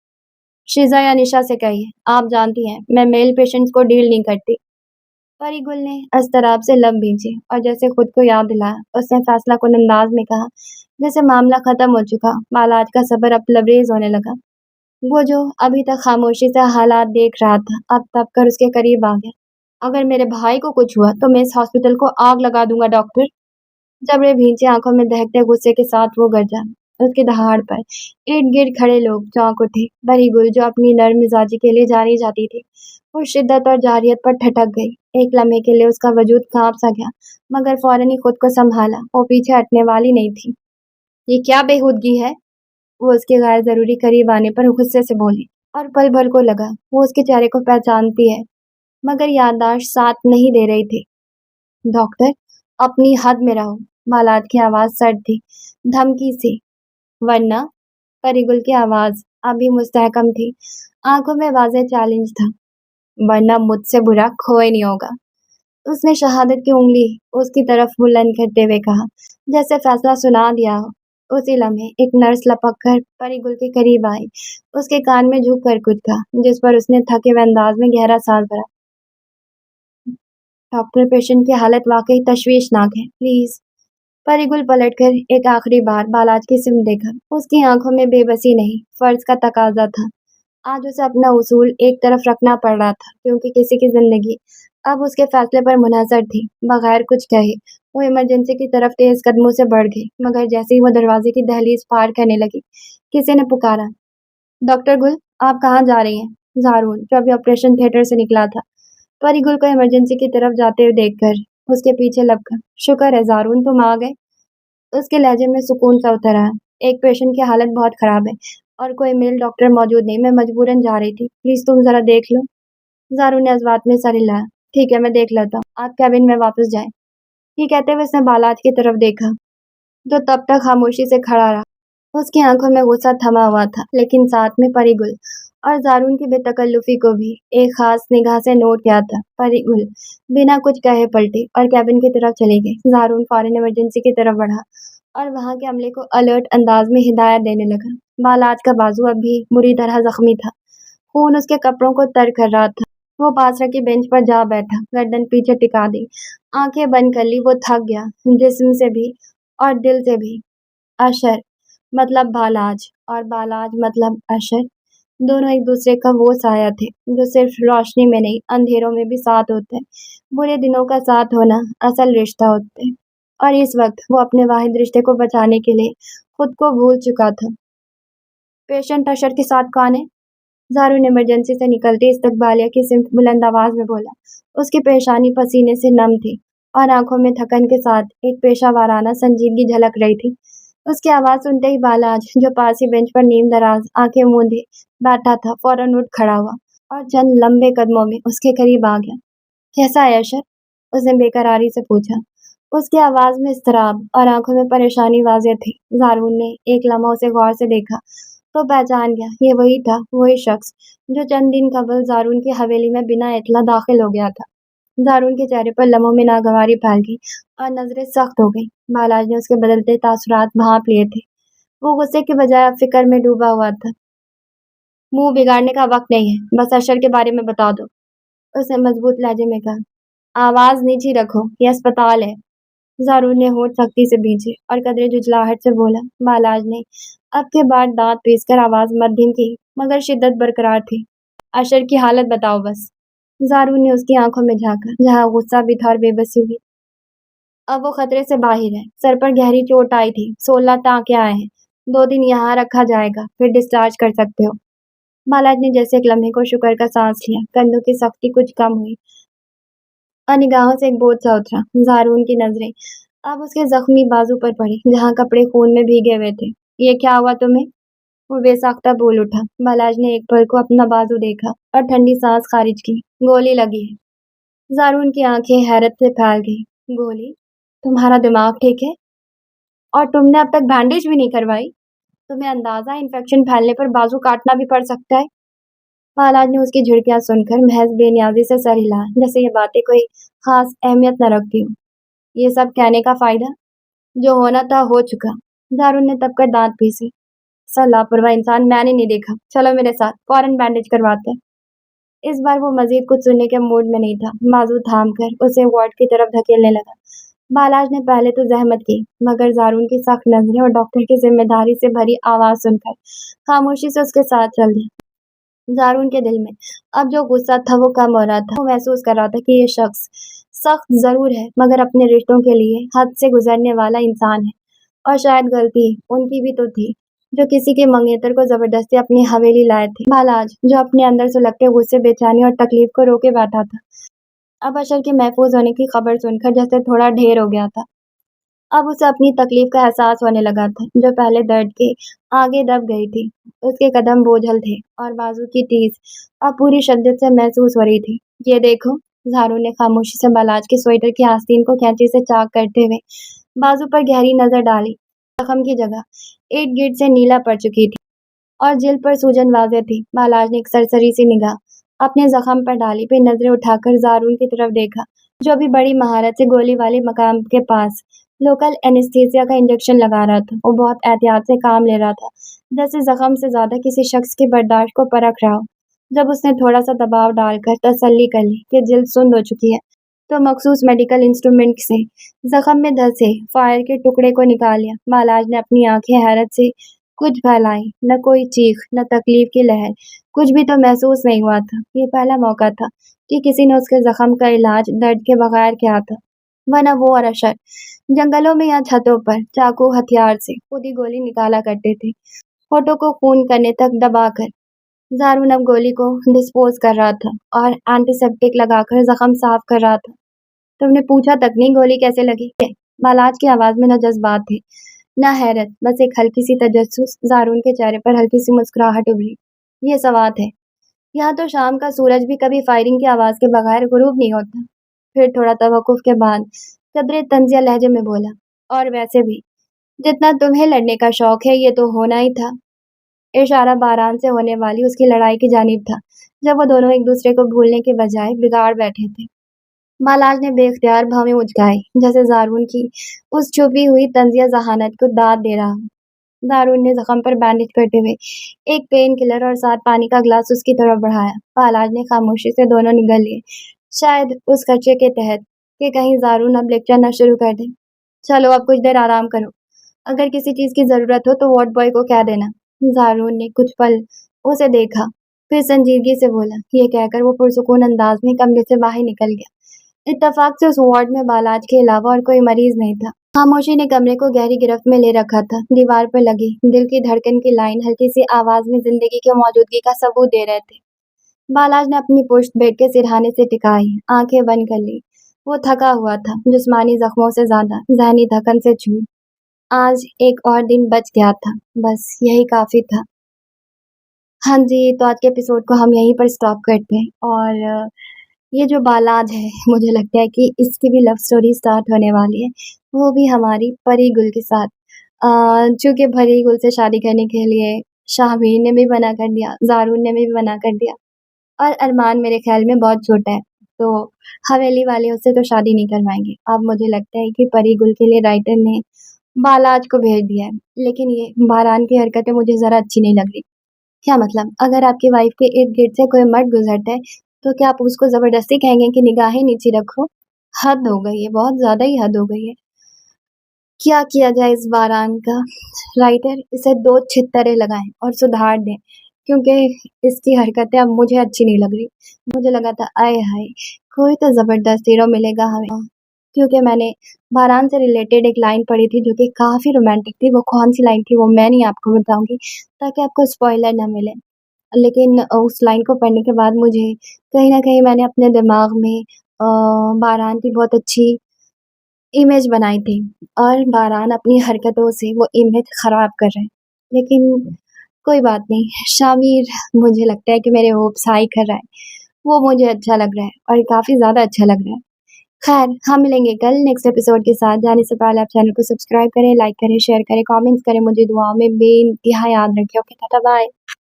शिजा या निशा से कहिए, आप जानती हैं मैं मेल पेशेंट्स को डील नहीं करती। परिगुल ने अस्तराब से लब भींचे और जैसे खुद को याद दिलाया उसने फैसला कुन अंदाज में कहा, जैसे मामला खत्म हो चुका, बालाज का सब्र अब लबरेज होने लगा। वो जो अभी तक खामोशी से हालात देख रहा था अब तब कर उसके करीब आ गया। अगर मेरे भाई को कुछ हुआ तो मैं इस हॉस्पिटल को आग लगा दूंगा डॉक्टर। जबरे भींचे आंखों में दहकते गुस्से के साथ वो गरजा। उसकी दहाड़ पर इर्द गिर्द खड़े लोग चौंक उठे। परिगुल जो अपनी नर्म मिजाजी के लिए जानी जाती थी वो शिद्दत और जारियत पर ठटक गई। एक लम्हे के लिए उसका वजूद कांप सा गया मगर फौरन ही खुद को संभाला। वो पीछे हटने वाली नहीं थी। ये क्या बेहूदगी है, वो उसके गैर जरूरी करीब आने पर गुस्से से बोली और पल भर को लगा वो उसके चेहरे को पहचानती है मगर याददाश्त साथ नहीं दे रही थी। डॉक्टर, अपनी हद में रहो। बालात की आवाज सर्द थी, धमकी सी। वरना, परिगुल की आवाज अभी मुस्तहकम थी, आंखों में वाज़ेह चैलेंज था। वरना मुझसे बुरा कोई नहीं होगा। उसने शहादत की उंगली उसकी तरफ बुलंद करते हुए कहा, जैसे फैसला सुना दिया हो। उसी लम्हे एक नर्स लपक कर परिगुल के करीब आई, उसके कान में झुक कर कुछ कहा जिस पर उसने थके हुए अंदाज में गहरा सांस भरा। डॉक्टर, पेशेंट की हालत वाकई तशवीशनाक है, प्लीज। परिगुल पलटकर एक आखिरी बार बालाज की सिम देखा। उसकी आंखों में बेबसी नहीं, फर्ज का तकाजा था। आज उसे अपना उसूल एक तरफ रखना पड़ रहा था क्योंकि किसी की जिंदगी अब उसके फैसले पर मुनहसर थी। बगैर कुछ कहे वो इमरजेंसी की तरफ तेज कदमों से बढ़ गई मगर जैसे ही वो दरवाजे की दहलीज पार करने लगी किसी ने पुकारा, डॉक्टर गुल, आप कहाँ जा रही हैं? जारून, जो अभी ऑपरेशन थिएटर से निकला था, परिगुल को इमरजेंसी की तरफ जाते हुए देखकर उसके पीछे लपका। शुक्र है जारून, तुम आ गए। उसके लहजे में सुकून सा उतर आया। एक पेशेंट की हालत बहुत खराब है और कोई मेल डॉक्टर मौजूद नहीं, मैं मजबूरन जा रही थी, प्लीज तुम जरा देख लो। जारू ने जज्बात में सर हिलाया। ठीक है, मैं देख लेता हूँ, आप कैबिन में वापस जाएं। ये कहते हुए उसने बालात की तरफ देखा जो तब तक खामोशी से खड़ा रहा। उसकी आंखों में गुस्सा थमा हुआ था लेकिन साथ में परिगुल और जारून की बेतकल्लुफी को भी एक खास निगाह से नोट किया था। परिगुल बिना कुछ कहे पलटी और कैबिन की तरफ चली गई। जारून फौरन इमरजेंसी की तरफ बढ़ा और वहां के अमले को अलर्ट अंदाज में हिदायत देने लगा। बालाज का बाजू अब भी बुरी तरह जख्मी था, खून उसके कपड़ों को तर कर रहा था। वो पास रखी बेंच पर जा बैठा, गर्दन पीछे टिका दी, आंखें बंद कर ली। वो थक गया, जिस्म से भी और दिल से भी। अशर मतलब बालाज और बालाज मतलब अशर, दोनों एक दूसरे का वो साया थे जो सिर्फ रोशनी में नहीं अंधेरों में भी साथ होते हैं। बुरे दिनों का साथ होना असल रिश्ता होते हैं। और इस वक्त वो अपने वाहिद रिश्ते को बचाने के लिए खुद को भूल चुका था। पेशेंट अशर के साथ कौन है? जारून इमरजेंसी से निकलते इस्तकबालिया की सिमत बुलंद आवाज में बोला। उसकी पेशानी पसीने से नम थी और आंखों में थकन के साथ एक पेशा वाराना संजीदगी झलक रही थी। उसकी आवाज सुनते ही बालाज, जो पास ही बेंच पर नीम दराज आंखें मूंदे बैठा था, फौरन उठ खड़ा हुआ और चंद लंबे कदमों में उसके करीब आ गया। कैसा है अशर? उसने बेकरारी से पूछा। उसकी आवाज में इस्तराब और आंखों में परेशानी वाज़ेह थी। जारून ने एक लम्हा उसे गौर से देखा तो पहचान गया, ये वही था, वही शख्स जो चंद दिन कबल जारून की हवेली में बिना इत्तला दाखिल हो गया था। जारून के चेहरे पर लम्हों में नागवारी फैल गई और नजरें सख्त हो गई। बालाज ने उसके बदलते तासुरात भांप लिए थे। वो गुस्से के बजाय अब फिक्र में डूबा हुआ था। मुंह बिगाड़ने का वक्त नहीं है, बस अशर के बारे में बता दो, उसने मजबूत लहजे में कहा। आवाज नीची रखो, ये अस्पताल है। जारून ने होठ सख्ती से भींचे और कदरे जुझलाहट से बोला। बालाज ने अब के बाद दांत पीसकर आवाज मध्यम की मगर शिद्दत बरकरार थी। अशर की हालत बताओ बस। जारून ने उसकी आंखों में झांका जहां गुस्सा भी था और बेबसी भी। अब वो खतरे से बाहर है, सर पर गहरी चोट आई थी, 16 टांके आए हैं, 2 दिन यहाँ रखा जाएगा, फिर डिस्चार्ज कर सकते हो। बालाज ने जैसे एक लम्हे को शुक्र का सांस लिया, कंधों की सख्ती कुछ कम हुई और निगाहों से एक बोझ सा उतरा। जारून की नजरें अब उसके जख्मी बाजू पर पड़ी जहां कपड़े खून में भीगे हुए थे। ये क्या हुआ तुम्हें? वो बेसाख्ता बोल उठा। बालाज ने एक पल को अपना बाजू देखा और ठंडी सांस खारिज की। गोली लगी है। जारून की आंखें हैरत से फैल गई। गोली? तुम्हारा दिमाग ठीक है? और तुमने अब तक बैंडेज भी नहीं करवाई? तुम्हें अंदाजा है इन्फेक्शन फैलने पर बाजू काटना भी पड़ सकता है? महाराज ने उसकी झिड़कियां सुनकर महज बेनियाजी से सर हिलाया, जैसे ये बातें कोई खास अहमियत न रखती हो। ये सब कहने का फायदा? जो होना था हो चुका। दारुन ने तब कर दांत पीसे। ऐसा लापरवाह इंसान मैंने नहीं देखा। चलो मेरे साथ, फौरन बैंडेज करवाते हैं। इस बार वो मजीद कुछ सुनने के मूड में नहीं था। बाजू थाम कर उसे वार्ड की तरफ धकेलने लगा। बालाज ने पहले तो जहमत की, मगर जारून की सख्त नजरें और डॉक्टर की जिम्मेदारी से भरी आवाज सुनकर खामोशी से उसके साथ चल दिया। जारून के दिल में अब जो गुस्सा था वो कम हो रहा था। वो महसूस कर रहा था कि ये शख्स सख्त जरूर है, मगर अपने रिश्तों के लिए हद से गुजरने वाला इंसान है। और शायद गलती उनकी भी तो थी, जो किसी के मंगेतर को जबरदस्ती अपनी हवेली लाए थे। बालाज, जो अपने अंदर सुलगते गुस्से, बेचैनी और तकलीफ को रोके बैठा था, अब अशर के महफूज होने की खबर सुनकर जैसे थोड़ा ढेर हो गया था। अब उसे अपनी तकलीफ का एहसास होने लगा था, जो पहले दर्द के आगे दब गई थी। उसके कदम बोझल थे और बाजू की टीस अब पूरी शिद्दत से महसूस हो रही थी। ये देखो, झारू ने खामोशी से बालाज के स्वेटर की आस्तीन को कैंची से चाक करते हुए बाजू पर गहरी नजर डाली। जख्म की जगह इर्द गिर्द से नीला पड़ चुकी थी और जिल्द पर सूजन वाज़ेह थी। बालाज ने एक सरसरी सी निगाह अपने जख्म पर डाली, फिर नजरें उठाकर जारून की तरफ देखा, जो अभी बड़ी महारत से गोली वाले मकाम के पास लोकल एनेस्थीसिया का इंजेक्शन लगा रहा था। वो बहुत एहतियात से काम ले रहा था, जैसे जख्म से ज्यादा किसी शख्स की बर्दाश्त को परख रहा हो। जब उसने थोड़ा सा दबाव डालकर तसल्ली कर ली कि जिल्द सुंद हो चुकी है, तो मखसूस मेडिकल इंस्ट्रूमेंट से जख्म में धंसे फायर के टुकड़े को निकाल लिया। बालाज ने अपनी आंखें हैरत से कुछ फैलाई, न कोई चीख, न तकलीफ की लहर, कुछ भी तो महसूस नहीं हुआ था। ये पहला मौका था कि किसी ने उसके जख्म का इलाज दर्द के बगैर किया था, वरना वो और अशर जंगलों में या छतों पर चाकू हथियार से खुद ही गोली निकाला करते थे, होठों को खून करने तक दबाकर। जारून अब गोली को डिस्पोज कर रहा था और एंटीसेप्टिक लगाकर जख्म साफ कर रहा था। तुमने पूछा तक नहीं गोली कैसे लगी? बालाज की आवाज में न जज्बात थे, न हैरत, बस एक हल्की सी तजस्सुस। जारून के चेहरे पर हल्की सी मुस्कुराहट उभरी। ये सवात है, यहाँ तो शाम का सूरज भी कभी फायरिंग की आवाज के बगैर गुरूब नहीं होता। फिर थोड़ा तवक्कुफ के बाद कदरे तंजिया लहजे में बोला, और वैसे भी जितना तुम्हें लड़ने का शौक है, ये तो होना ही था। इशारा बारान से होने वाली उसकी लड़ाई की जानिब था, जब वो दोनों एक दूसरे को भूलने के बजाय बिगाड़ बैठे थे। बालाज ने बेख्तियार भवें उचकाई, जैसे जारून की उस छुपी हुई तंजिया जहानत को दाद दे रहा हो। दारून ने जख्म पर बैंडेज करते हुए एक पेन किलर और साथ पानी का गिलास उसकी तरफ बढ़ाया। बालाज ने खामोशी से दोनों निगल लिए, शायद उस खर्चे के तहत कि कहीं जारून अब लेक्चर न शुरू कर दे। चलो अब कुछ देर आराम करो, अगर किसी चीज की जरूरत हो तो वार्ड बॉय को कह देना। जारून ने कुछ पल उसे देखा, फिर संजीदगी से बोला। ये कहकर वो पुरसुकून अंदाज में कमरे से बाहर निकल गया। इत्तफाक से उस वार्ड में बालाज के अलावा और कोई मरीज नहीं था। खामोशी ने कमरे को गहरी गिरफ्त में ले रखा था। दीवार पर लगी दिल की धड़कन की लाइन हल्की सी आवाज में जिंदगी की मौजूदगी का सबूत दे रहे थे। बालाज ने अपनी पुश्त बेड के सिरहाने से टिकाई, आंखें बंद कर ली। वो थका हुआ था, जिस्मानी जख्मों से ज्यादा जहनी थकन से छूट। आज एक और दिन बच गया था, बस यही काफी था। हाँ जी, तो आज के एपिसोड को हम यहीं पर स्टॉप करते हैं। और ये जो बालाज है, मुझे लगता है कि इसकी भी लव स्टोरी स्टार्ट होने वाली है, वो भी हमारी परी गुल के साथ। चूंकि परी गुल से शादी करने के लिए शाहमीर ने भी मना कर दिया, जारून ने भी मना कर दिया, और अरमान मेरे ख्याल में बहुत छोटा है, तो हवेली वाले उससे तो शादी नहीं करवाएंगे। अब मुझे लगता है कि परी गुल के लिए राइटर ने बालाज को भेज दिया है, लेकिन ये बारान की हरकतें मुझे जरा अच्छी नहीं लग रही। क्या मतलब, अगर आपकी वाइफ के इर्द गिर्द से कोई मर्द गुजरता है, तो क्या आप उसको जबरदस्ती कहेंगे कि निगाहें नीचे रखो? हद हो गई है, बहुत ज्यादा ही हद हो गई है। क्या किया जाए इस बारान का? राइटर इसे 2 छित्तरे लगाएं और सुधार दें, क्योंकि इसकी हरकतें अब मुझे अच्छी नहीं लग रही। मुझे लगा था आए हाय, कोई तो जबरदस्त हीरो मिलेगा हमें, क्योंकि मैंने बारान से रिलेटेड एक लाइन पढ़ी थी जो कि काफी रोमांटिक थी। वो कौन सी लाइन थी वो मैं नहीं आपको बताऊंगी, ताकि आपको स्पॉइलर ना मिले। लेकिन उस लाइन को पढ़ने के बाद मुझे कहीं न कहीं मैंने अपने दिमाग में बारान की बहुत अच्छी इमेज बनाई थी, और बारान अपनी हरकतों से वो इमेज खराब कर रहे हैं। लेकिन कोई बात नहीं, शामिर मुझे लगता है कि मेरे होप्स हाई कर रहा है। वो मुझे अच्छा लग रहा है और काफ़ी ज़्यादा अच्छा लग रहा है। खैर, हम मिलेंगे कल नेक्स्ट एपिसोड के साथ। जाने से पहले आप चैनल को सब्सक्राइब करें, लाइक करें, शेयर करें, कमेंट्स करें, मुझे दुआओं में बेइंतहा याद रखें। Okay, tata bye.